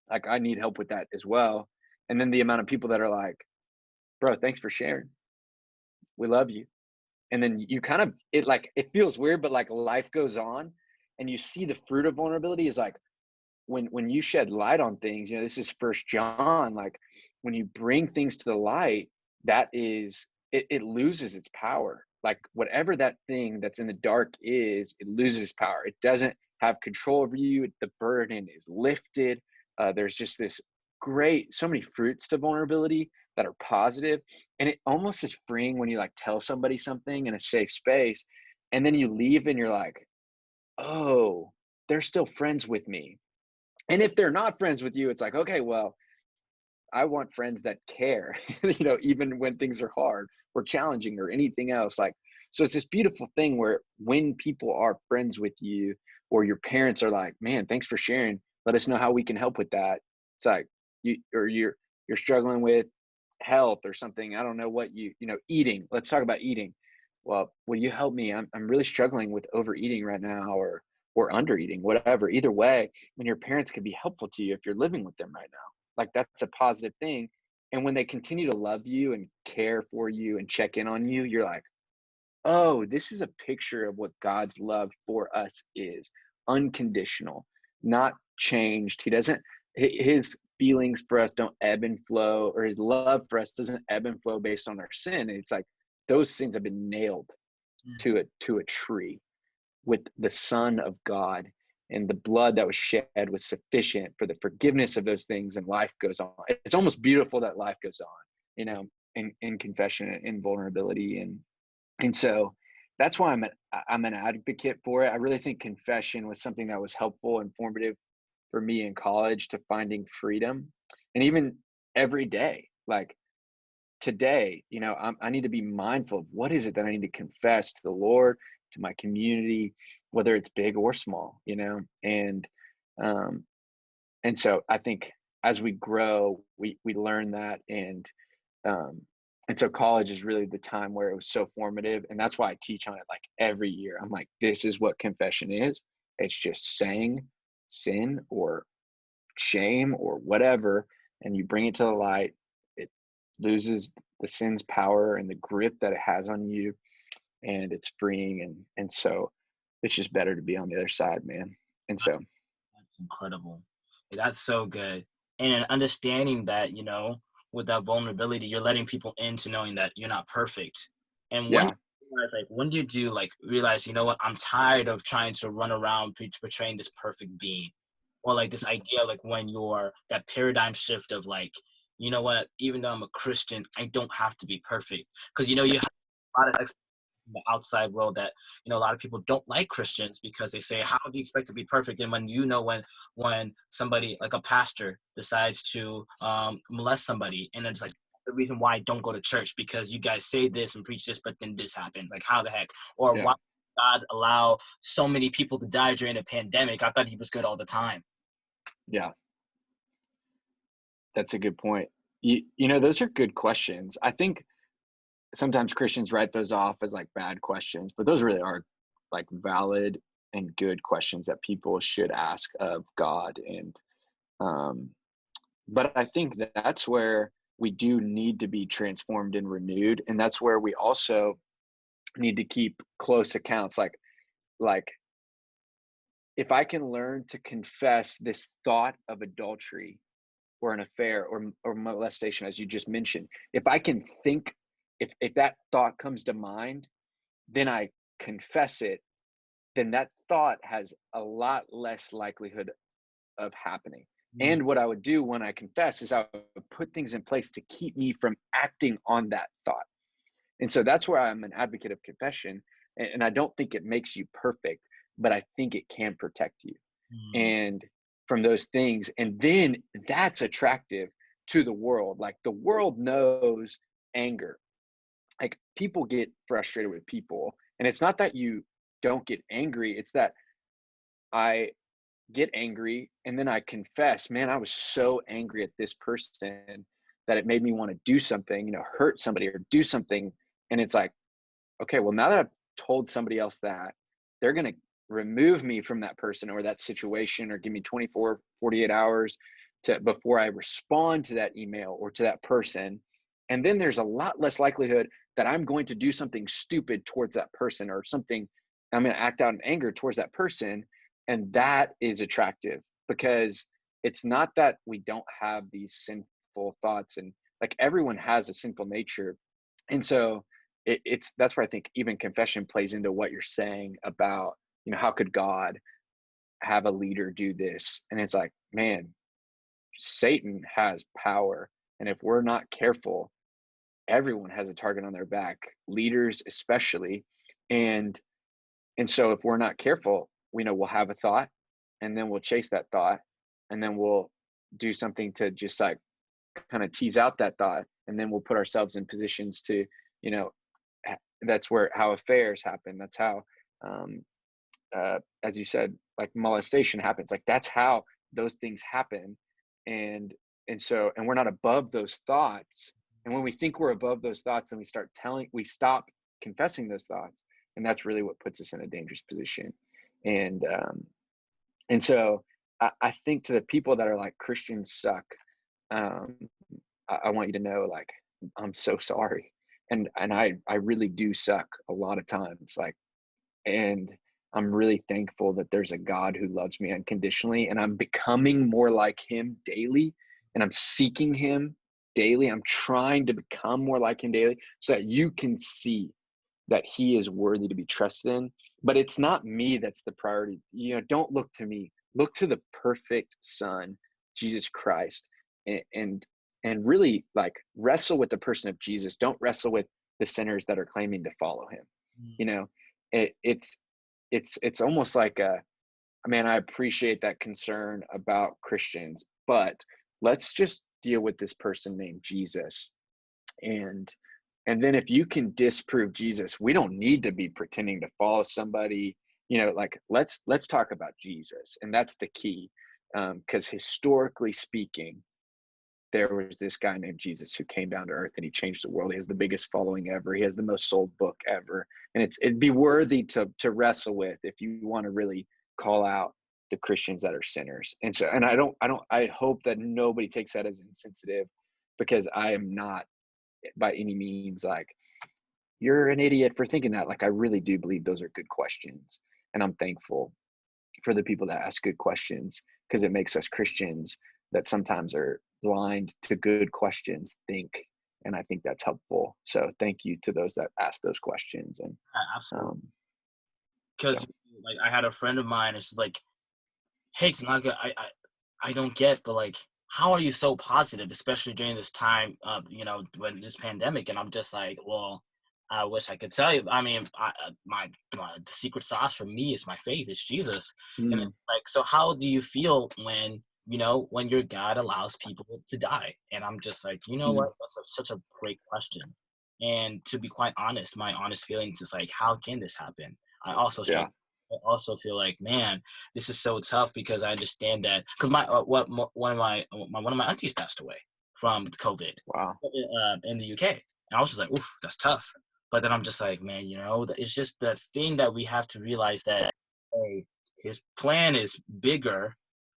like I need help with that as well. And then the amount of people that are like, bro, thanks for sharing. We love you. And then you kind of, it feels weird, but like life goes on, and you see the fruit of vulnerability is like, when you shed light on things. This is First John. Like, when you bring things to the light, that is, it loses its power. Like, whatever that thing that's in the dark is, it loses its power. It doesn't have control over you. The burden is lifted. There's just this so many fruits to vulnerability that are positive. And it almost is freeing when you like tell somebody something in a safe space, and then you leave and you're like, oh, they're still friends with me. And if they're not friends with you, it's like, okay, well, I want friends that care, even when things are hard or challenging or anything else. Like, so it's this beautiful thing where when people are friends with you or your parents are like, man, thanks for sharing. Let us know how we can help with that. It's like you're struggling with health or something. I don't know what eating. Let's talk about eating. Well, will you help me? I'm really struggling with overeating right now or under eating, whatever. Either way, when your parents can be helpful to you if you're living with them right now. Like that's a positive thing. And when they continue to love you and care for you and check in on you, you're like, oh, this is a picture of what God's love for us is unconditional, not changed. He doesn't, his feelings for us don't ebb and flow, or his love for us doesn't ebb and flow based on our sin. And it's like those sins have been nailed to a tree with the Son of God, and the blood that was shed was sufficient for the forgiveness of those things, and life goes on. It's almost beautiful that life goes on, in confession and in vulnerability. And so that's why I'm an advocate for it. I really think confession was something that was helpful and formative for me in college to finding freedom. And even every day, like today, I need to be mindful of what is it that I need to confess to the Lord, to my community, whether it's big or small, um, and so I think as we grow, we learn that, um, and so college is really the time where it was so formative, and that's why I teach on it like every year. I'm like, this is what confession is. It's just saying sin or shame or whatever, and you bring it to the light. It loses the sin's power and the grip that it has on you, and it's freeing. And so it's just better to be on the other side, man. And so That's incredible. That's so good. And understanding that, with that vulnerability, you're letting people into knowing that you're not perfect. And when yeah, you realize, when do you realize, I'm tired of trying to run around portraying this perfect being, or like this idea, like when you're that paradigm shift of like, even though I'm a Christian, I don't have to be perfect, because you have a lot of the outside world that a lot of people don't like Christians because they say, how do you expect to be perfect? And when somebody like a pastor decides to molest somebody, and it's like, the reason why I don't go to church because you guys say this and preach this, but then this happens, like, how the heck? Or yeah, why God allow so many people to die during a pandemic? I thought he was good all the time. yeah. That's a good point. Those are good questions. I think sometimes Christians write those off as like bad questions, but those really are like valid and good questions that people should ask of God. And um, but I think that's where we do need to be transformed and renewed, and that's where we also need to keep close accounts. Like if I can learn to confess this thought of adultery or an affair or molestation, as you just mentioned, if I can think, if that thought comes to mind, then I confess it, then that thought has a lot less likelihood of happening. Mm. And what I would do when I confess is I would put things in place to keep me from acting on that thought. And so that's where I'm an advocate of confession. And I don't think it makes you perfect, but I think it can protect you Mm. and from those things. And then that's attractive to the world. Like the world knows anger. Like people get frustrated with people. And it's not that you don't get angry, it's that I get angry and then I confess, man, I was so angry at this person that it made me want to do something, hurt somebody or do something. And it's like, okay, well, now that I've told somebody else that, they're going to remove me from that person or that situation, or give me 24, 48 hours before I respond to that email or to that person. And then there's a lot less likelihood that I'm going to do something stupid towards that person, or something I'm going to act out in anger towards that person. And that is attractive because it's not that we don't have these sinful thoughts, and like everyone has a sinful nature. And so it's that's where I think even confession plays into what you're saying about, how could God have a leader do this? And it's like, man, Satan has power. And if we're not careful, everyone has a target on their back, leaders especially. And so if we're not careful, we know we'll have a thought, and then we'll chase that thought, and then we'll do something to just like kind of tease out that thought, and then we'll put ourselves in positions to, you know, that's how affairs happen. That's how, as you said, like molestation happens. Like that's how those things happen. And we're not above those thoughts. And when we think we're above those thoughts, then we stop confessing those thoughts. And that's really what puts us in a dangerous position. And so I think to the people that are like, Christians suck, I want you to know, like, I'm so sorry. And I really do suck a lot of times. Like, and I'm really thankful that there's a God who loves me unconditionally, and I'm becoming more like him daily, and I'm seeking him daily. I'm trying to become more like him daily so that you can see that he is worthy to be trusted in. But it's not me that's the priority. You know, don't look to me. Look to the perfect Son, Jesus Christ, and really, like, wrestle with the person of Jesus. Don't wrestle with the sinners that are claiming to follow him. You know, it's almost like I appreciate that concern about Christians, but let's just deal with this person named Jesus. And then if you can disprove Jesus, we don't need to be pretending to follow somebody. You know, like, let's talk about Jesus. And that's the key. Because historically speaking, there was this guy named Jesus who came down to earth, and he changed the world. He has the biggest following ever. He has the most sold book ever. And it'd be worthy to wrestle with if you want to really call out the Christians that are sinners. And so, and I hope that nobody takes that as insensitive, because I am not by any means like, you're an idiot for thinking that. Like, I really do believe those are good questions. And I'm thankful for the people that ask good questions, because it makes us Christians that sometimes are blind to good questions think. And I think that's helpful. So thank you to those that ask those questions. And Absolutely. Because like, I had a friend of mine, and she's like, hey, Tanaka, I don't get, but like, how are you so positive, especially during this time, when this pandemic? And I'm just like, well, I wish I could tell you. I mean, the secret sauce for me is my faith. It's Jesus. And it's like, so how do you feel when your God allows people to die? And I'm just like, you know what? That's such a great question. And to be quite honest, my honest feelings is like, how can this happen? I also struggle. I also feel like, man, this is so tough, because I understand that, because one of my aunties passed away from COVID. Wow. In the UK, and I was just like, oof, that's tough. But then I'm just like, man, it's just the thing that we have to realize that, hey, his plan is bigger,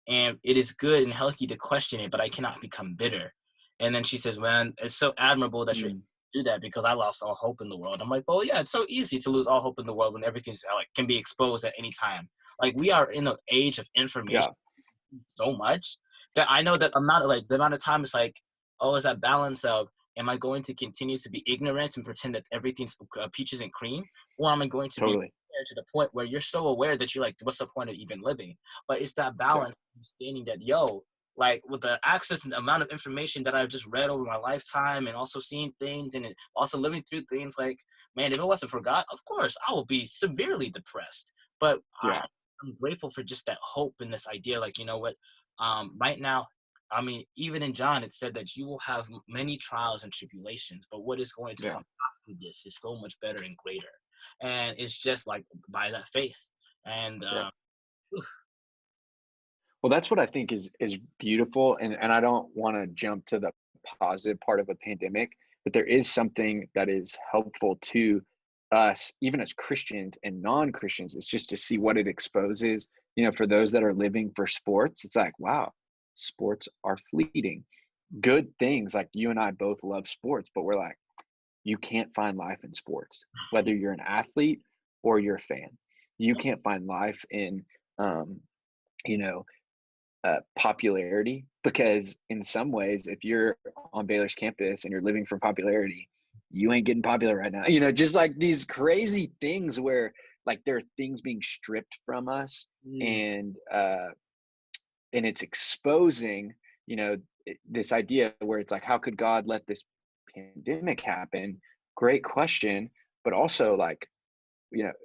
and it is good and healthy to question it, but I cannot become bitter. And then she says, man, it's so admirable that you're do that, because I lost all hope in the world. I'm like, well, yeah, it's so easy to lose all hope in the world when everything's like can be exposed at any time. Like, we are in an age of information so much that I know that the amount of time is like, oh, is that balance of, am I going to continue to be ignorant and pretend that everything's peaches and cream, or am I going to be to the point where you're so aware that you're like, what's the point of even living? But it's that balance, understanding that, like, with the access and the amount of information that I've just read over my lifetime, and also seeing things and also living through things, like, man, if it wasn't for God, of course, I would be severely depressed. But I'm grateful for just that hope and this idea, like, you know what, right now, I mean, even in John, it said that you will have many trials and tribulations, but what is going to come after this is so much better and greater. And it's just like by that faith. And well, that's what I think is beautiful. And I don't want to jump to the positive part of a pandemic, but there is something that is helpful to us, even as Christians and non-Christians. It's just to see what it exposes. You know, for those that are living for sports, it's like, wow, sports are fleeting. Good things, like you and I both love sports, but we're like, you can't find life in sports, whether you're an athlete or you're a fan. You can't find life in, popularity, because in some ways, if you're on Baylor's campus and you're living for popularity, you ain't getting popular right now. You know, just like these crazy things where, like, there are things being stripped from us, and it's exposing, this idea where it's like, how could God let this pandemic happen? Great question. But also, like,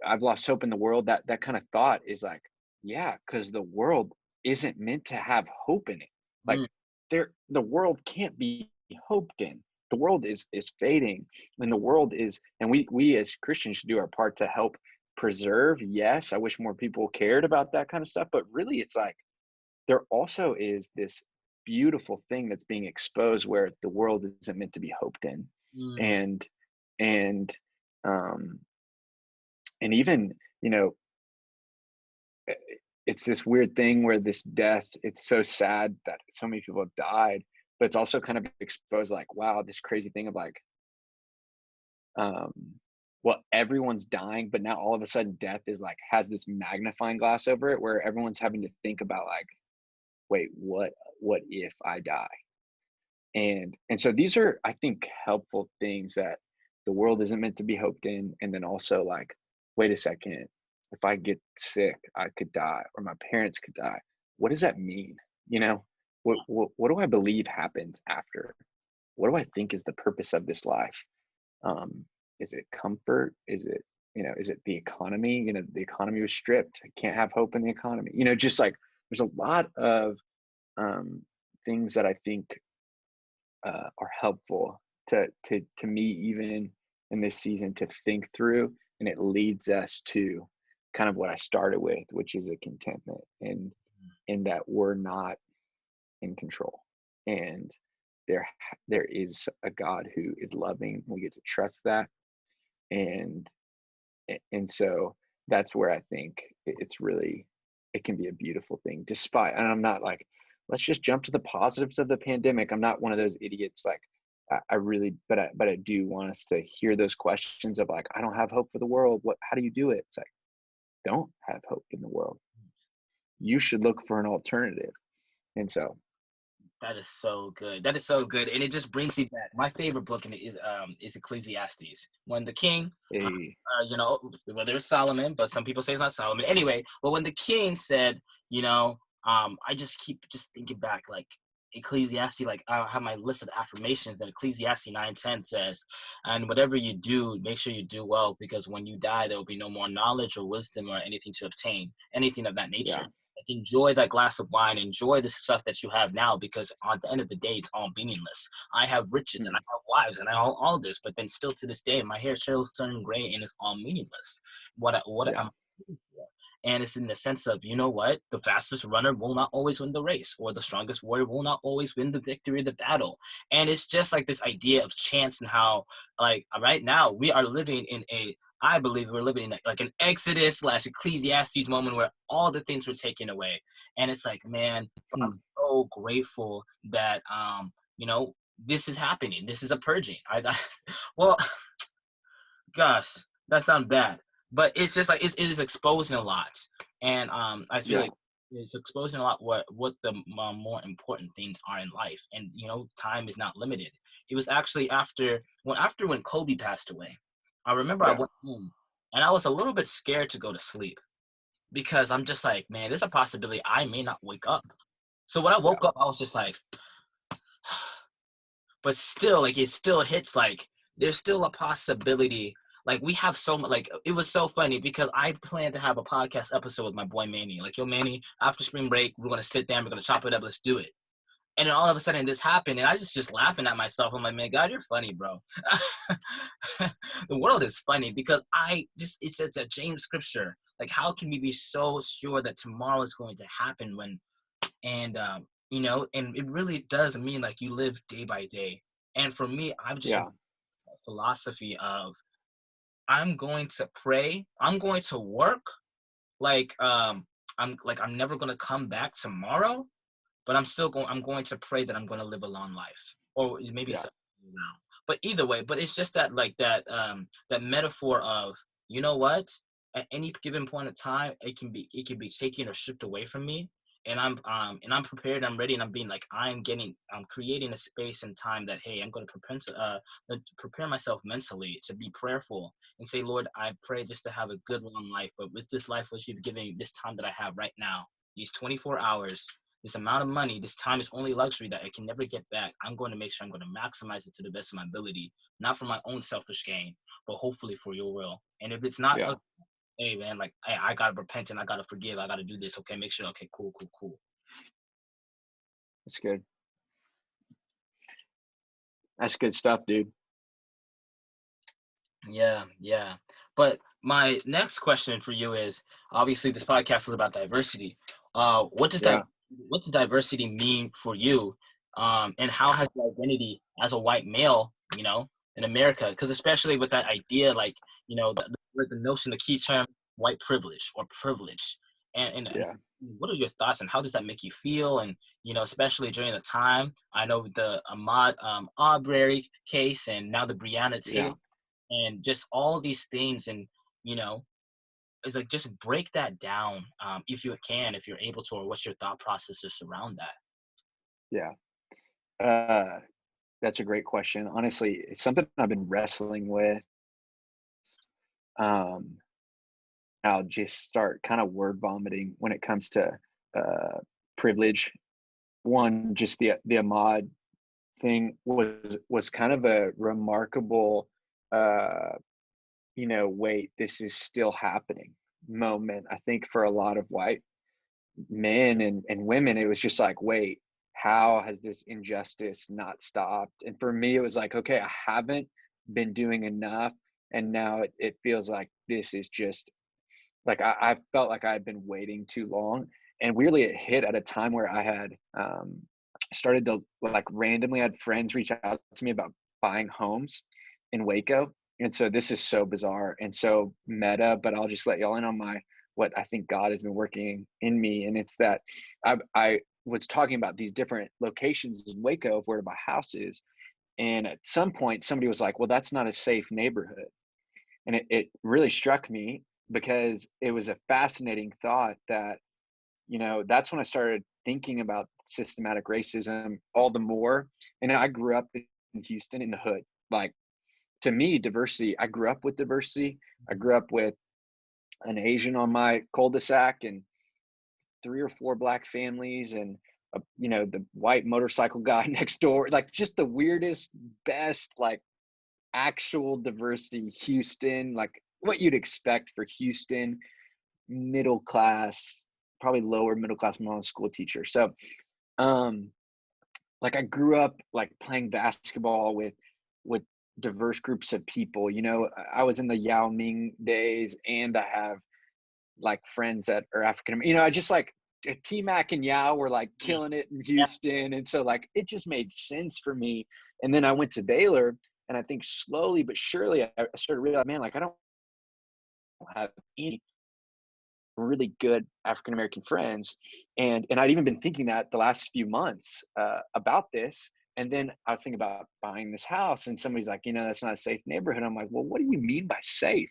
I've lost hope in the world. That kind of thought is like, yeah, because the world isn't meant to have hope in it. Like, the world can't be hoped in. The world is fading, and the world is, and we as Christians should do our part to help preserve. Yes, I wish more people cared about that kind of stuff, but really it's like there also is this beautiful thing that's being exposed where the world isn't meant to be hoped in. Mm, And and um and even, you know, i- it's this weird thing where this death, it's so sad that so many people have died, but it's also kind of exposed like, wow, this crazy thing of like, um well, everyone's dying, but now all of a sudden death is like has this magnifying glass over it where everyone's having to think about like, wait, what if I die? And so these are, I think, helpful things that the world isn't meant to be hoped in. And then also like, wait a second, if I get sick, I could die, or my parents could die. What does that mean? You know, what do I believe happens after? What do I think is the purpose of this life? um is it comfort? Is it, you know, is it the economy? You know, the economy was stripped, I can't have hope in the economy. You know, just like there's a lot of um things that I think are helpful to me even in this season to think through, and it leads us to kind of what I started with, which is a contentment and in that we're not in control, and there is a God who is loving. We get to trust that, and and so that's where I think it's really, it can be a beautiful thing despite, and I'm not like, let's just jump to the positives of the pandemic. I'm not one of those idiots. Like I really, but I do want us to hear those questions of like, I don't have hope for the world. How do you do it? It's like, don't have hope in the world. You should look for an alternative. And so, that is so good. That is so good, and it just brings me back. My favorite book in it is Ecclesiastes. When the king, a you know, whether it's Solomon, but some people say it's not Solomon. Anyway, but when the king said, you know, I just keep just thinking back, like Ecclesiastes, like I have my list of affirmations that Ecclesiastes 9:10 says, and whatever you do, make sure you do well, because when you die, there will be no more knowledge or wisdom or anything to obtain, anything of that nature. yeah, Like enjoy that glass of wine, enjoy the stuff that you have now, because at the end of the day, it's all meaningless. I have riches and I mm, have wives and I have all this, but then still to this day, my hair still turning gray and it's all meaningless. What yeah, am I looking for? And it's in the sense of, you know what, the fastest runner will not always win the race, or the strongest warrior will not always win the victory of the battle. And it's just like this idea of chance, and how, like, right now we are living in a, I believe we're living in like an Exodus slash Ecclesiastes moment where all the things were taken away. And it's like, man, I'm mm, so grateful that, you know, this is happening. This is a purging. Well, gosh, that sounds bad, but it's just like it is exposing a lot, and I feel yeah, like it's exposing a lot what the more important things are in life, and you know, time is not limited. It was actually after when Kobe passed away. I remember I yeah, went home and I was a little bit scared to go to sleep, because I'm just like, man, there's a possibility I may not wake up. So when I yeah, woke up, I was just like, but still, like, it still hits, like there's still a possibility. Like, we have so much, like, it was so funny because I planned to have a podcast episode with my boy Manny, like, yo Manny, after spring break we're gonna sit down, we're gonna chop it up, let's do it. And then all of a sudden this happened, and I just laughing at myself. I'm like, man, God, you're funny, bro. The world is funny, because I just, it's a James scripture, like, how can we be so sure that tomorrow is going to happen when, and you know, and it really does mean like you live day by day. And for me, I've just yeah, philosophy of, I'm going to pray, I'm going to work, like, I'm never going to come back tomorrow, but I'm going to pray that I'm going to live a long life, or maybe yeah, something now. But either way, but it's just that, like, that metaphor of, you know what, at any given point in time, it can be taken or stripped away from me, and I'm prepared, I'm ready, and I'm being like, I'm creating a space and time that, hey, I'm going to prepare myself mentally to be prayerful and say, Lord, I pray just to have a good long life, but with this life which you've given me, this time that I have right now, these 24 hours, this amount of money, this time is only luxury that I can never get back. I'm going to make sure I'm going to maximize it to the best of my ability, not for my own selfish gain, but hopefully for your will. And if it's not, yeah. hey man, like, hey, I gotta repent and I gotta forgive, I gotta do this. Okay, make sure. Okay, cool, cool, cool. That's good. That's good stuff, dude. Yeah, yeah. But my next question for you is, obviously this podcast is about diversity. Yeah. What does diversity mean for you? And how has your identity as a white male, in America? Because especially with that idea, like, the notion, the key term, white privilege or privilege. And Yeah. what are your thoughts, and how does that make you feel? And, especially during the time, I know the Ahmaud Arbery case, and now the Breonna Taylor, Yeah. and just all these things. And you know it's like, just break that down, if you can, if you're able to, or what's your thought processes around that. Yeah. Uh, that's a great question. Honestly, it's something I've been wrestling with. Um, I'll just start kind of word vomiting when it comes to uh, privilege. One, just the Ahmad thing was kind of a remarkable, uh, wait, this is still happening moment. I think for a lot of white men and women, it was just like, wait, how has this injustice not stopped? And for me, it was like, okay, I haven't been doing enough. And now it feels like this is just like I felt like I had been waiting too long. And weirdly, it hit at a time where I had started to like randomly had friends reach out to me about buying homes in Waco. And so this is so bizarre and so meta, but I'll just let y'all in on my what I think God has been working in me. And it's that I was talking about these different locations in Waco of where to buy houses. And at some point, somebody was like, well, that's not a safe neighborhood. And it really struck me because it was a fascinating thought that, that's when I started thinking about systematic racism all the more. And I grew up in Houston in the hood. Like to me, diversity, I grew up with diversity. I grew up with an Asian on my cul-de-sac and 3 or 4 black families and the white motorcycle guy next door, like just the weirdest, best, like actual diversity. Houston, like what you'd expect for Houston, middle class, probably lower middle class. I'm a school teacher, so um like I grew up like playing basketball with diverse groups of people. I was in the Yao Ming days, and I have like friends that are African. I just like T Mac and Yao were like Mm. killing it in Yeah. Houston, and so like it just made sense for me. And then I went to Baylor, and I think slowly but surely I started realizing, man, like I don't have any really good African American friends, and I'd even been thinking that the last few months about this. And then I was thinking about buying this house, and somebody's like, that's not a safe neighborhood. I'm like, well, what do you mean by safe?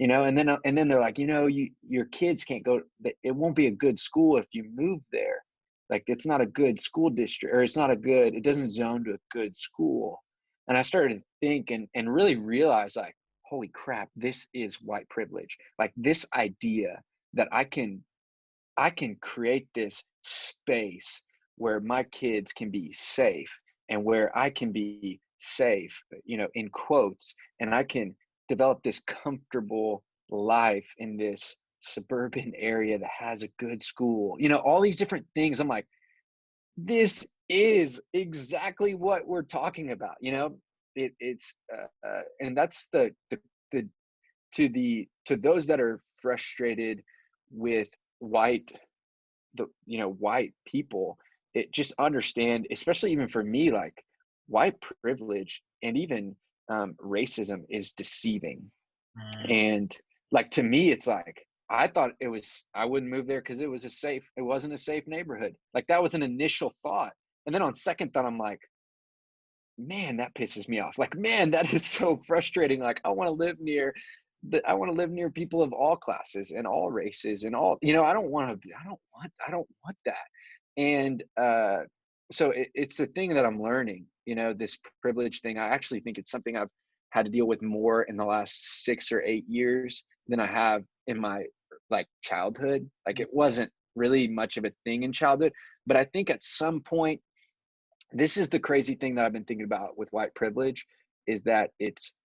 And then they're like, your kids can't go. It won't be a good school if you move there. Like it's not a good school district, or it's not a good. It doesn't zone to a good school. And I started to think and really realize like, holy crap, this is white privilege. Like this idea that I can create this space where my kids can be safe and where I can be safe, in quotes, and I can develop this comfortable life in this suburban area that has a good school, all these different things. I'm like, this is exactly what we're talking about. And that's the to those that are frustrated with white white people, it just understand, especially even for me, like white privilege and even racism is deceiving. Mm. And like to me, it's like I wouldn't move there because it wasn't a safe neighborhood. Like that was an initial thought. And then on second thought, I'm like, man, that pisses me off. Like, man, that is so frustrating. Like, I want to live near people of all classes and all races and all, I don't want that. And so it's the thing that I'm learning, this privilege thing. I actually think it's something I've had to deal with more in the last 6 or 8 years than I have in my like childhood. Like it wasn't really much of a thing in childhood, but I think at some point, this is the crazy thing that I've been thinking about with white privilege is that it's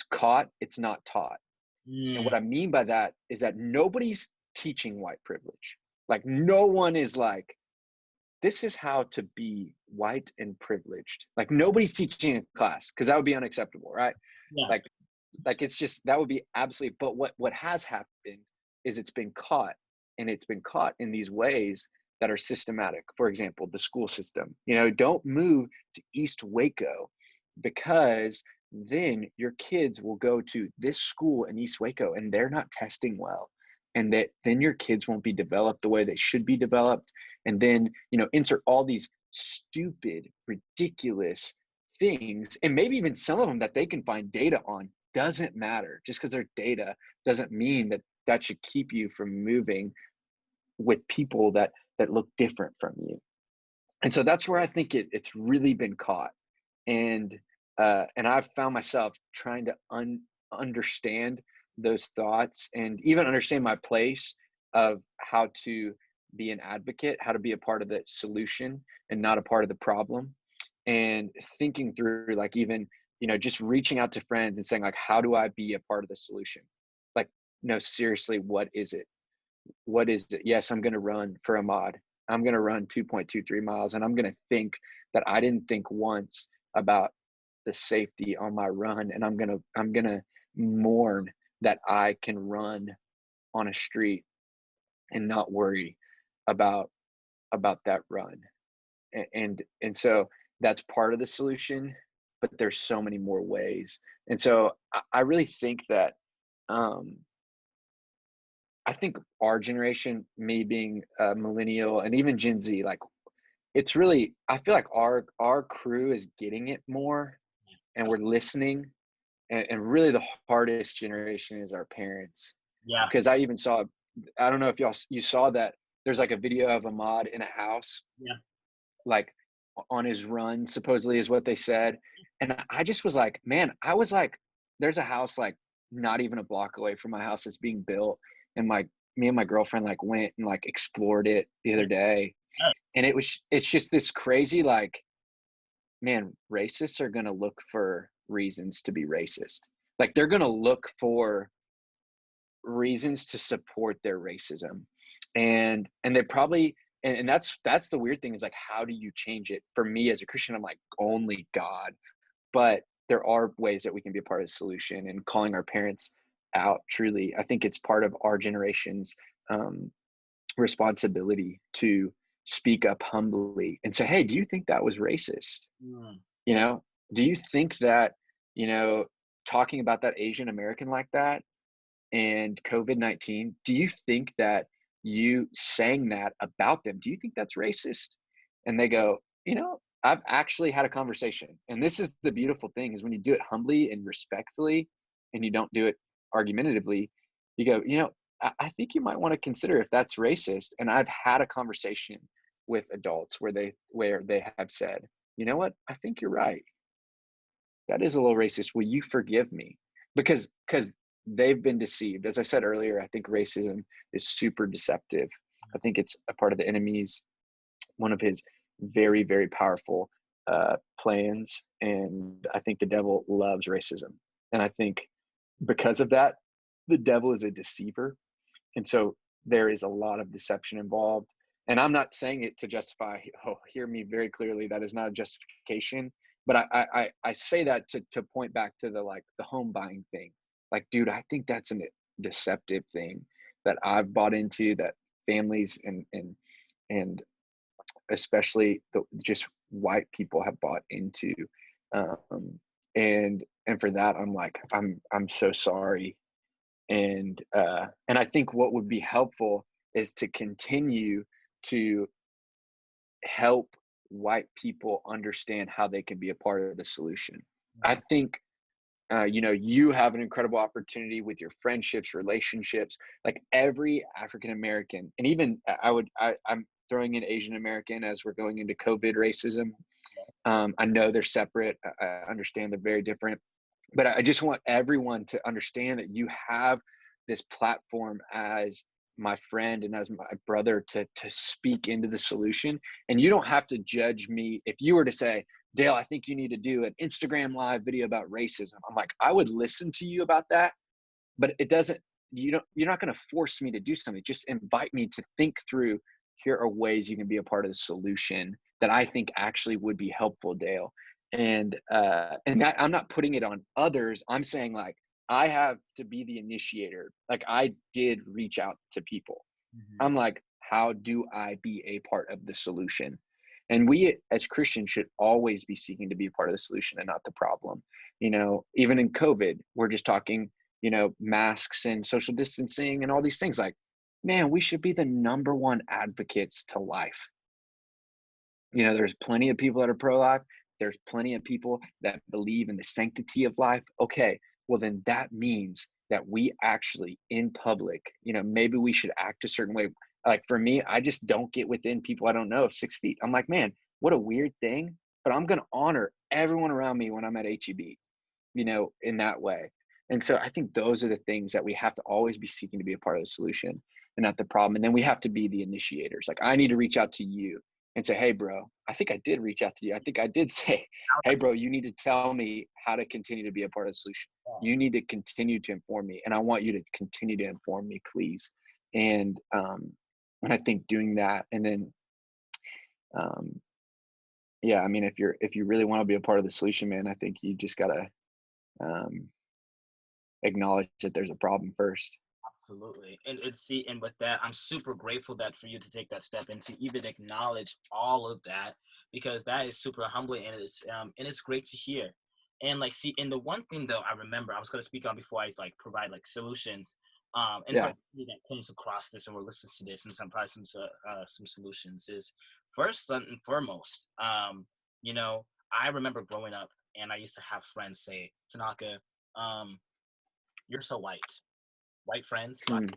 caught, it's not taught. And Mm. what I mean by that is that nobody's teaching white privilege. Like no one is like, this is how to be white and privileged. Like nobody's teaching in class because that would be unacceptable, right? Yeah. Like it's just, that would be absolutely, but what has happened is it's been caught, and it's been caught in these ways that are systematic. For example, the school system, don't move to East Waco, because then your kids will go to this school in East Waco and they're not testing well, and that then your kids won't be developed the way they should be developed. And then insert all these stupid, ridiculous things, and maybe even some of them that they can find data on. Doesn't matter. Just because they're data doesn't mean that that should keep you from moving with people that look different from you. And so that's where I think it's really been caught. And I've found myself trying to understand those thoughts, and even understand my place of how to be an advocate, how to be a part of the solution and not a part of the problem. And thinking through, like, even just reaching out to friends and saying, like, how do I be a part of the solution? Like, no, seriously, what is it? Yes, I'm going to run for a mod. I'm going to run 2.23 miles, and I'm going to think that I didn't think once about the safety on my run. And I'm going to mourn that I can run on a street and not worry about that run. And so that's part of the solution, but there's so many more ways. And so I really think that, I think our generation, me being a millennial and even Gen Z, like, it's really, I feel like our crew is getting it more, and we're listening. And really the hardest generation is our parents. Yeah. Because I even saw, I don't know if you saw that there's like a video of a mod in a house, Yeah. like on his run, supposedly, is what they said. And I just was like, man, I was like, there's a house like not even a block away from my house that's being built. And me and my girlfriend like went and like explored it the other day. And it's just this crazy, like, man, racists are going to look for reasons to be racist. Like, they're going to look for reasons to support their racism. And they probably, and that's the weird thing, is like, how do you change it? For me as a Christian, I'm like, only God. But there are ways that we can be a part of the solution, and calling our parents out. Truly, I think it's part of our generation's responsibility to speak up humbly and say, hey, do you think that was racist? Do you think that, talking about that Asian American like that and COVID-19, do you think that you saying that about them, do you think that's racist? And they go, I've actually had a conversation. And this is the beautiful thing, is when you do it humbly and respectfully, and you don't do it argumentatively, you go, I think you might want to consider if that's racist. And I've had a conversation with adults where they have said, you know what, I think you're right. That is a little racist. Will you forgive me? Because they've been deceived. As I said earlier, I think racism is super deceptive. I think it's a part of the enemy's, one of his very, very powerful plans. And I think the devil loves racism. And I think because of that, the devil is a deceiver. And so there is a lot of deception involved. And I'm not saying it to justify, hear me very clearly, that is not a justification. But I say that to point back to the home buying thing. Like, dude, I think that's a deceptive thing that I've bought into, that families and especially just white people have bought into. And for that, I'm like, I'm so sorry. And I think what would be helpful is to continue to help white people understand how they can be a part of the solution. I think you have an incredible opportunity with your friendships, relationships, like every African American, and even I'm throwing in Asian American as we're going into COVID racism. I know they're separate. I understand they're very different, but I just want everyone to understand that you have this platform as my friend and as my brother to speak into the solution. And you don't have to judge me. If you were to say, Dale, I think you need to do an Instagram live video about racism, I'm like, I would listen to you about that, but you're not going to force me to do something. Just invite me to think through here are ways you can be a part of the solution that I think actually would be helpful, Dale. And that I'm not putting it on others. I'm saying like I have to be the initiator. Like I did reach out to people. Mhm. I'm like, how do I be a part of the solution? And we as Christians should always be seeking to be a part of the solution and not the problem. Even in COVID, we're just talking, masks and social distancing and all these things. Like, man, we should be the number one advocates to life. There's plenty of people that are pro-life. There's plenty of people that believe in the sanctity of life. Okay, well then that means that we actually in public, maybe we should act a certain way. Like for me, I just don't get within people I don't know 6 feet. I'm like, man, what a weird thing. But I'm gonna honor everyone around me when I'm at HEB, in that way. And so I think those are the things that we have to always be seeking to be a part of the solution and not the problem. And then we have to be the initiators. Like I need to reach out to you and say, hey, bro, I think I did reach out to you. I think I did say, hey, bro, you need to tell me how to continue to be a part of the solution. You need to continue to inform me. And I want you to continue to inform me, please. And I think doing that, and then, yeah, I mean, if you really want to be a part of the solution, man, I think you just gotta acknowledge that there's a problem first. Absolutely. And with that, I'm super grateful that for you to take that step and to even acknowledge all of that, because that is super humbling, and it's great to hear. And like, see, and the one thing though I remember I was going to speak on before I like provide like solutions, and for Yeah. anybody that comes across this or listens to this and probably some solutions is first and foremost, I remember growing up and I used to have friends say, Tanaka, um, you're so white friends, black. Mm,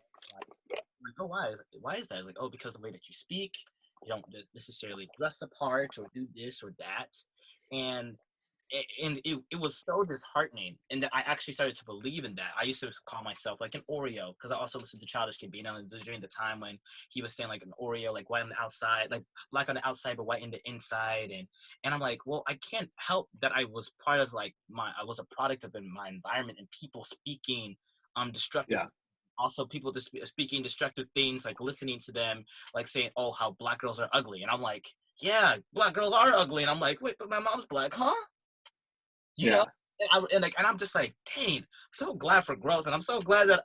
Like, oh, why is that? It's like, oh, because the way that you speak, you don't necessarily dress the part or do this or that, and it was so disheartening, and that I actually started to believe in that. I used to call myself like an Oreo because I also listened to Childish Gambino during the time when he was saying like an Oreo, like white on the outside, like black on the outside but white in the inside, and I'm like, well, I can't help that I was part of like I was a product of my environment and people speaking destructive, yeah. also people just speaking destructive things, like listening to them like saying, oh, how black girls are ugly, and I'm like, yeah, black girls are ugly, and I'm like, wait, but my mom's black, huh? you know Yeah. and I'm just like, dang, so glad for growth, and I'm so glad that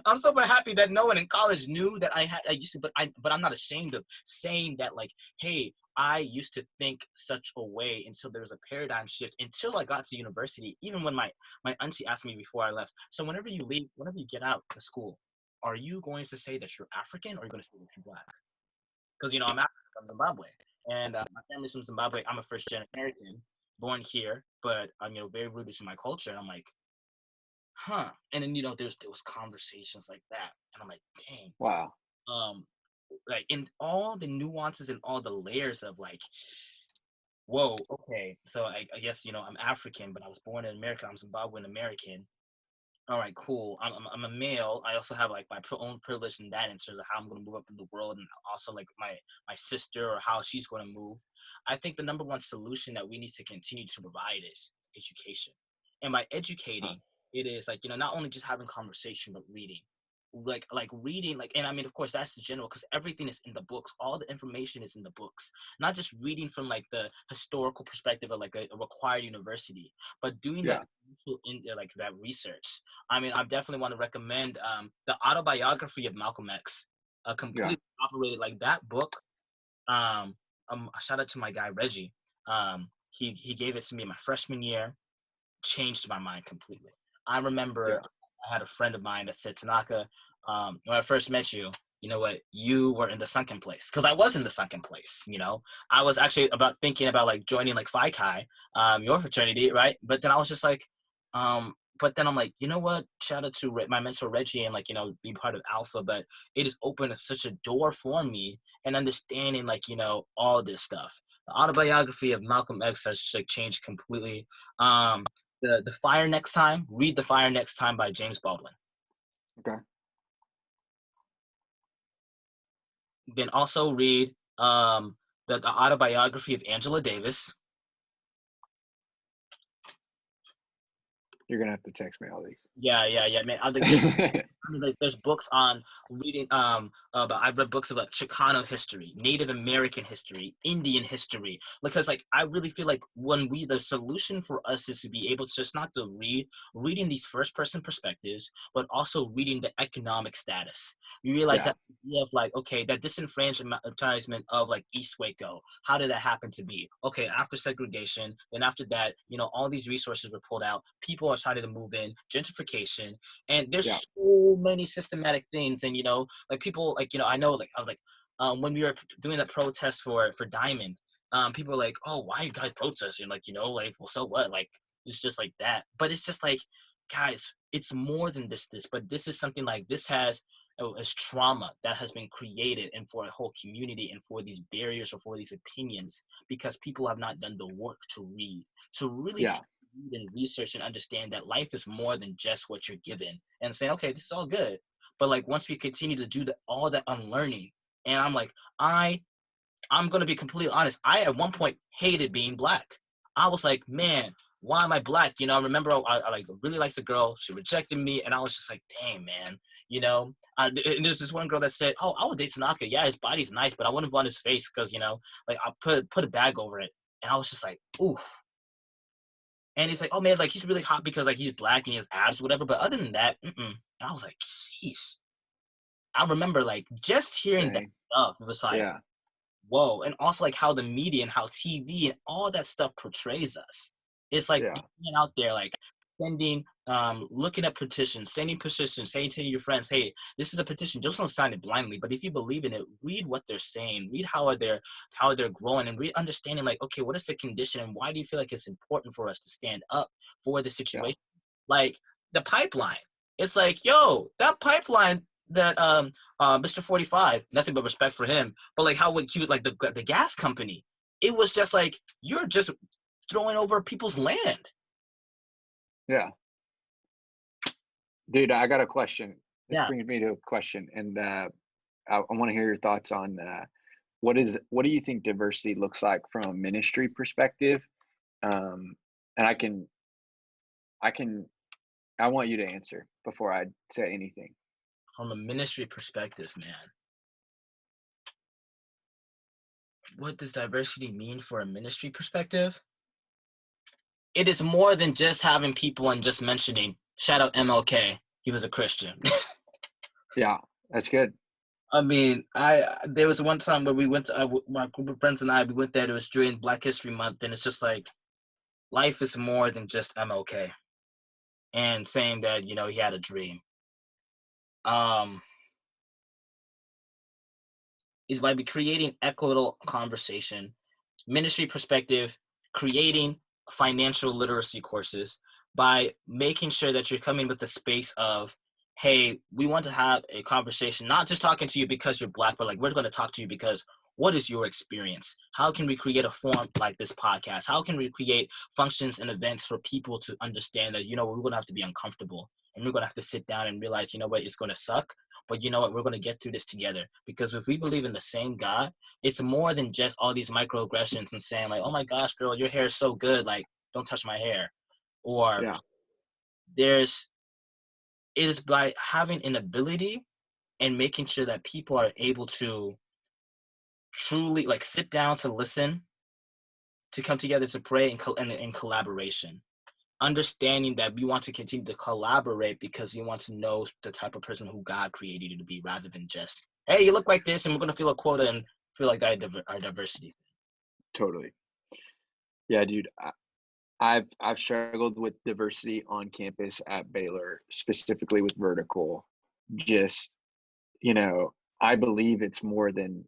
I'm super happy that no one in college knew that I used to, but I'm not ashamed of saying that, like, hey, I used to think such a way until there was a paradigm shift until I got to university. Even when my auntie asked me before I left, so whenever you leave, whenever you get out of school, are you going to say that you're African or are you going to say that you're black? Because I'm African, from Zimbabwe, and my family's from Zimbabwe. I'm a first-gen American, born here, but I'm very rooted to my culture. And I'm like, huh. And then there was conversations like that, and I'm like, dang. Wow. Um, like in all the nuances and all the layers of like, whoa, okay. So I guess I'm African, but I was born in America. I'm Zimbabwean American. All right, cool. I'm a male. I also have like my own privilege in that in terms of how I'm going to move up in the world, and also like my sister or how she's going to move. I think the number one solution that we need to continue to provide is education, and by Huh. educating, it is like not only just having conversation but reading. Like reading, like, and I mean, of course, that's the general, because everything is in the books. All the information is in the books, not just reading from like the historical perspective of like a required university, but doing that Yeah. in like that research. I mean, I definitely want to recommend the autobiography of Malcolm X. Yeah. Completely operated like that book. A shout out to my guy Reggie. He gave it to me in my freshman year. Changed my mind completely. I remember Yeah. I had a friend of mine that said, Tanaka, when I first met you, you know what, you were in the sunken place, because I was in the sunken place. I was actually about thinking about like joining like Phi Chi, your fraternity, right? But then I was just like, but then I'm like, you know what? Shout out to my mentor Reggie, and like be part of Alpha, but it has opened such a door for me and understanding like all this stuff. The autobiography of Malcolm X has just like changed completely. The Fire Next Time. Read The Fire Next Time by James Baldwin. Okay. Then also read the autobiography of Angela Davis. You're gonna have to text me all these. Yeah, man. There's books on reading. But I read books about Chicano history, Native American history, Indian history. Because like I really feel like the solution for us is to be able to just not to reading these first person perspectives, but also reading the economic status. You realize Yeah. that idea of like, okay, that disenfranchisement of like East Waco. How did that happen to be? Okay, after segregation, then after that, all these resources were pulled out. People are starting to move in, gentrification, and there's Yeah. so many systematic things. And like people, like I know, like I was like, when we were doing the protest for Diamond, people were like, oh, why are you guys protesting? Like like, well, so what? Like it's just like that. But it's just like, guys, it's more than this. But this is something like this has as trauma that has been created and for a whole community and for these barriers or for these opinions because people have not done the work to read, to really Yeah. read and research and understand that life is more than just what you're given and saying, okay, this is all good. But like once we continue to do all that unlearning, and I'm like, I'm gonna be completely honest. I at one point hated being black. I was like, man, why am I black? I remember I like really liked the girl. She rejected me, and I was just like, dang, man. And there's this one girl that said, oh, I would date Tanaka. Yeah, his body's nice, but I wouldn't want his face because like I put a bag over it. And I was just like, oof. And he's like, oh man, like he's really hot because like he's black and he has abs, whatever. But other than that, mm-mm. And I was like, jeez. I remember like just hearing that Dang. stuff. It was like, Yeah. whoa. And also like how the media and how TV and all that stuff portrays us. It's like Yeah. being out there like sending looking at petitions, sending petitions, hey, to your friends, hey, this is a petition, just don't sign it blindly. But if you believe in it, read what they're saying, read how they're growing, and read understanding like, okay, what is the condition and why do you feel like it's important for us to stand up for the Yeah. situation? Like the pipeline. It's like, yo, that pipeline that Mr. 45, nothing but respect for him, but like how would cute like the gas company. It was just like you're just throwing over people's land. Yeah. Dude, I got a question. This Yeah. brings me to a question, and I want to hear your thoughts on what do you think diversity looks like from a ministry perspective? And I want you to answer before I say anything. From a ministry perspective, man, what does diversity mean for a ministry perspective? It is more than just having people and just mentioning, shout out MLK, he was a Christian. Yeah, that's good. I mean, there was one time where we went to my group of friends and we went there. It was during Black History Month, and it's just like life is more than just MLK and saying that he had a dream. Is by creating equitable conversation, ministry perspective, creating financial literacy courses, by making sure that you're coming with the space of, hey, we want to have a conversation, not just talking to you because you're black, but like we're going to talk to you because what is your experience? How can we create a forum like this podcast? How can we create functions and events for people to understand that, we're going to have to be uncomfortable and we're going to have to sit down and realize, what, it's going to suck. But you know what? We're going to get through this together because if we believe in the same God, it's more than just all these microaggressions and saying like, oh my gosh, girl, your hair is so good. Like, don't touch my hair. Or Yeah. it is by having an ability and making sure that people are able to truly like sit down to listen, to come together to pray in collaboration. Understanding that we want to continue to collaborate because we want to know the type of person who God created you to be rather than just, hey, you look like this and we're going to feel a quota and feel like that our diversity. Totally. Yeah, dude. I've struggled with diversity on campus at Baylor, specifically with vertical. Just, I believe it's more than,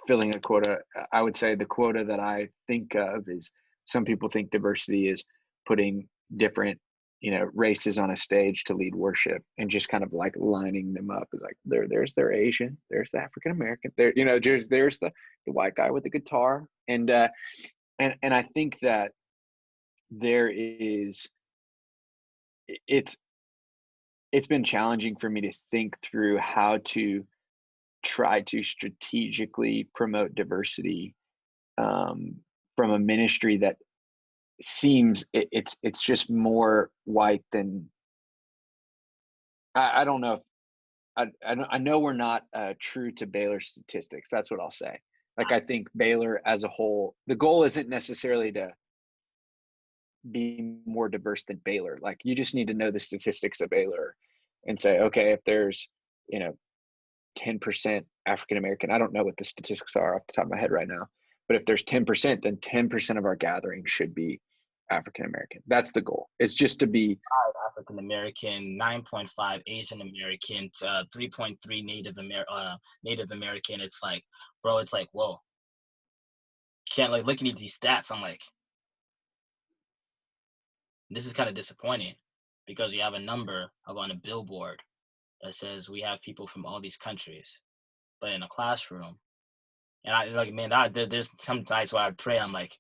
filling a quota. I would say the quota that I think of is some people think diversity is putting different, races on a stage to lead worship and just kind of like lining them up. It's like there's their Asian, there's the African American, there's the white guy with the guitar. And I think that it's been challenging for me to think through how to try to strategically promote diversity from a ministry that seems it's just more white than I don't know. I know we're not true to Baylor statistics. That's what I'll say. Like I think Baylor as a whole, the goal isn't necessarily to be more diverse than Baylor. Like you just need to know the statistics of Baylor and say, okay, if there's, 10% African American, I don't know what the statistics are off the top of my head right now, but if there's 10%, then 10% of our gathering should be African American. That's the goal. It's just to be African American, 9.5 Asian American, 3.3 Native American. It's like, bro, it's like, whoa. Can't like looking at these stats. I'm like, this is kind of disappointing because you have a number up on a billboard that says we have people from all these countries, but in a classroom, and I like, man, there's some nights where I pray, I'm like,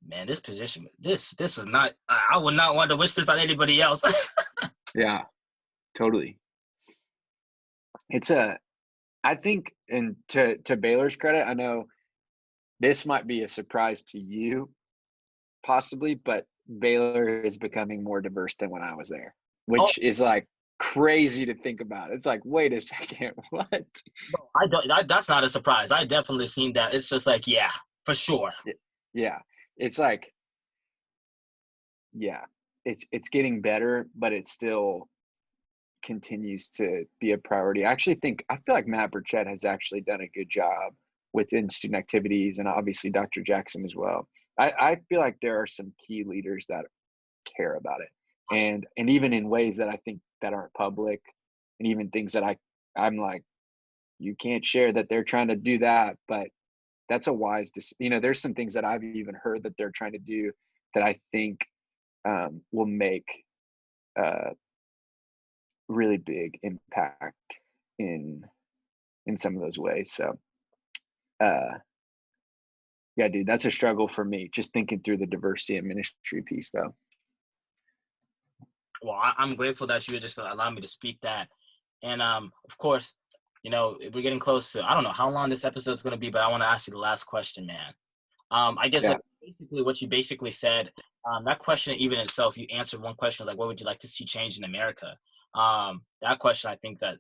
man, this position, this was not. I would not want to wish this on anybody else. Yeah, totally. I think, and to Baylor's credit, I know this might be a surprise to you, possibly, but Baylor is becoming more diverse than when I was there, Oh, which is like crazy to think about. It's like, wait a second, what? no, I don't. That's not a surprise. I definitely seen that. It's just like, yeah, for sure. Yeah, it's like, yeah, it's getting better, but it still continues to be a priority. I feel like Matt Burchett has actually done a good job within student activities, and obviously Dr. Jackson as well. I feel like there are some key leaders that care about it, and even in ways that I think that aren't public, and even things that I'm like, you can't share that they're trying to do that, but that's a wise there's some things that I've even heard that they're trying to do that I think will make really big impact in some of those ways. So yeah, dude, that's a struggle for me, just thinking through the diversity and ministry piece though. Well, I'm grateful that you just allowed me to speak that, and of course, we're getting close to. I don't know how long this episode is going to be, but I want to ask you the last question, man. I guess Yeah. basically what you basically said, that question even itself, you answered one question was like, what would you like to see change in America? That question, I think that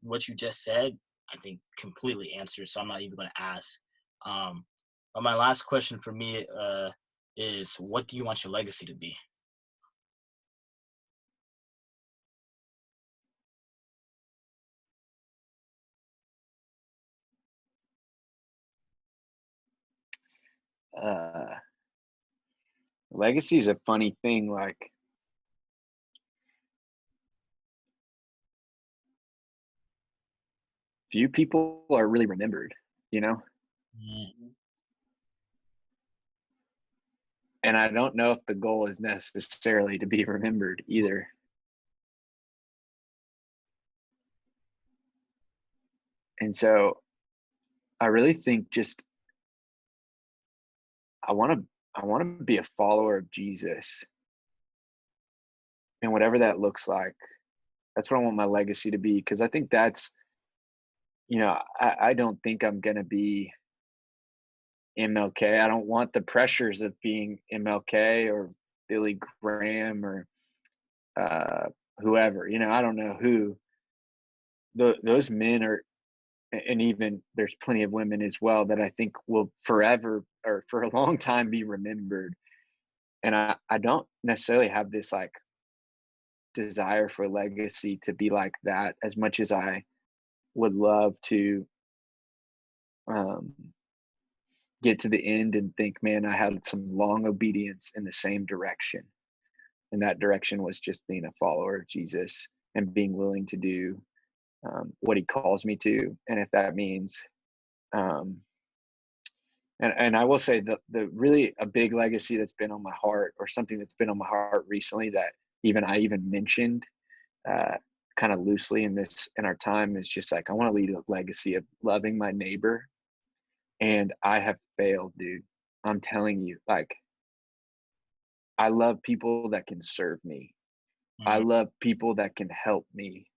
what you just said, I think completely answers. So I'm not even going to ask. But my last question for me is, what do you want your legacy to be? uh Legacy is a funny thing. Like few people are really remembered, Mm-hmm. and I don't know if the goal is necessarily to be remembered either. And so I really think just I want to be a follower of Jesus, and whatever that looks like, that's what I want my legacy to be. Because I think that's, I don't think I'm gonna be MLK. I don't want the pressures of being MLK or Billy Graham or whoever. I don't know who those men are, and even there's plenty of women as well that I think will forever or for a long time be remembered. And I don't necessarily have this like desire for legacy to be like that, as much as I would love to um, get to the end and think, man, I had some long obedience in the same direction. And that direction was just being a follower of Jesus and being willing to do what he calls me to. And if that means, um, and I will say the really a big legacy that's been on my heart, or something that's been on my heart recently that I even mentioned uh, kind of loosely in our time, is just like, I want to lead a legacy of loving my neighbor. And I have failed, dude. I'm telling you, like, I love people that can serve me. I Mm-hmm. love people that can help me.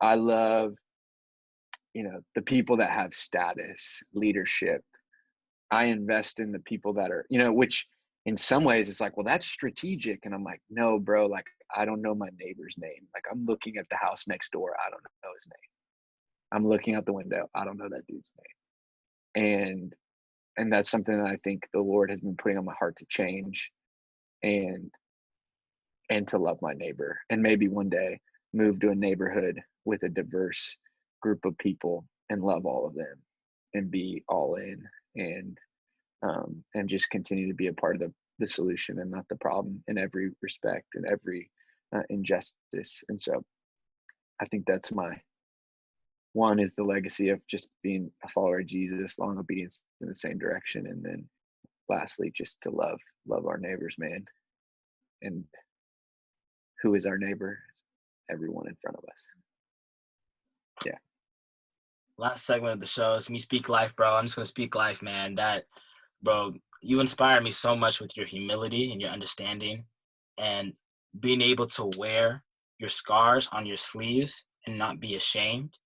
I love, the people that have status, leadership. I invest in the people that are, which in some ways it's like, well, that's strategic. And I'm like, no, bro, like I don't know my neighbor's name. Like I'm looking at the house next door. I don't know his name. I'm looking out the window. I don't know that dude's name. And that's something that I think the Lord has been putting on my heart to change and to love my neighbor. And maybe one day move to a neighborhood with a diverse group of people and love all of them and be all in and just continue to be a part of the solution and not the problem in every respect and every injustice. And so I think that's my one is the legacy of just being a follower of Jesus, long obedience in the same direction. And then lastly, just to love our neighbors, man. And who is our neighbor? Everyone in front of us. Yeah. Last segment of the show is me speak life, bro. I'm just gonna speak life, man. Bro, you inspire me so much with your humility and your understanding and being able to wear your scars on your sleeves and not be ashamed,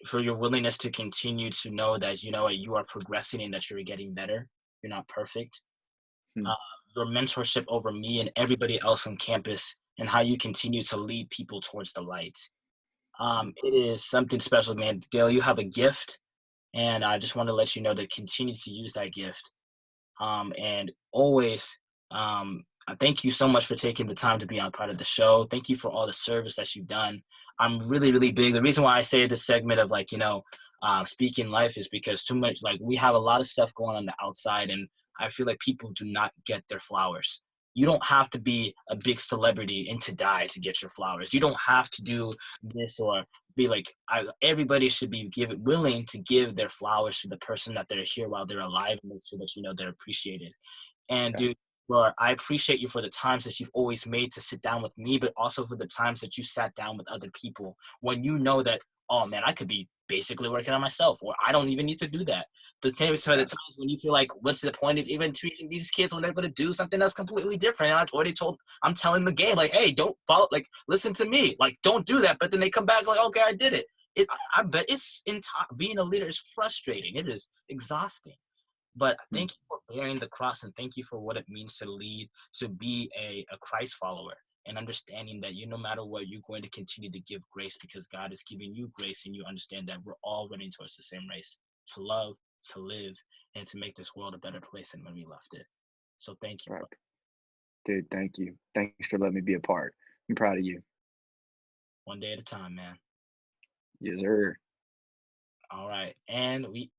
for your willingness to continue to know that, you know what, you are progressing and that you're getting better. You're not perfect. Hmm. Uh, your mentorship over me and everybody else on campus and how you continue to lead people towards the light. It is something special, man. Dale, you have a gift, and I just want to let you know to continue to use that gift. And always, I thank you so much for taking the time to be on part of the show. Thank you for all the service that you've done. I'm really, really big. The reason why I say this segment of like, speaking life is because too much, like we have a lot of stuff going on the outside, and I feel like people do not get their flowers. You don't have to be a big celebrity and to die to get your flowers. You don't have to do this or be like, everybody should be willing to give their flowers to the person that they're here while they're alive and make sure that they're appreciated. And Okay. dude, bro, I appreciate you for the times that you've always made to sit down with me, but also for the times that you sat down with other people when you know that, oh man, I could be basically working on myself, or I don't even need to do that. The same for the Yeah. times when you feel like, what's the point of even treating these kids when they're going to do something that's completely different? And I'm telling the game, like, hey, don't follow, like, listen to me, like, don't do that. But then they come back like, okay, I did it. I bet being a leader is frustrating. It is exhausting. But Hmm. thank you for bearing the cross, and thank you for what it means to lead, to be a Christ follower, and understanding that no matter what, you're going to continue to give grace because God is giving you grace, and you understand that we're all running towards the same race, to love, to live, and to make this world a better place than when we left it. So thank you, Right. bro. Dude, thank you. Thanks for letting me be a part. I'm proud of you. One day at a time, man. Yes, sir. All right. And we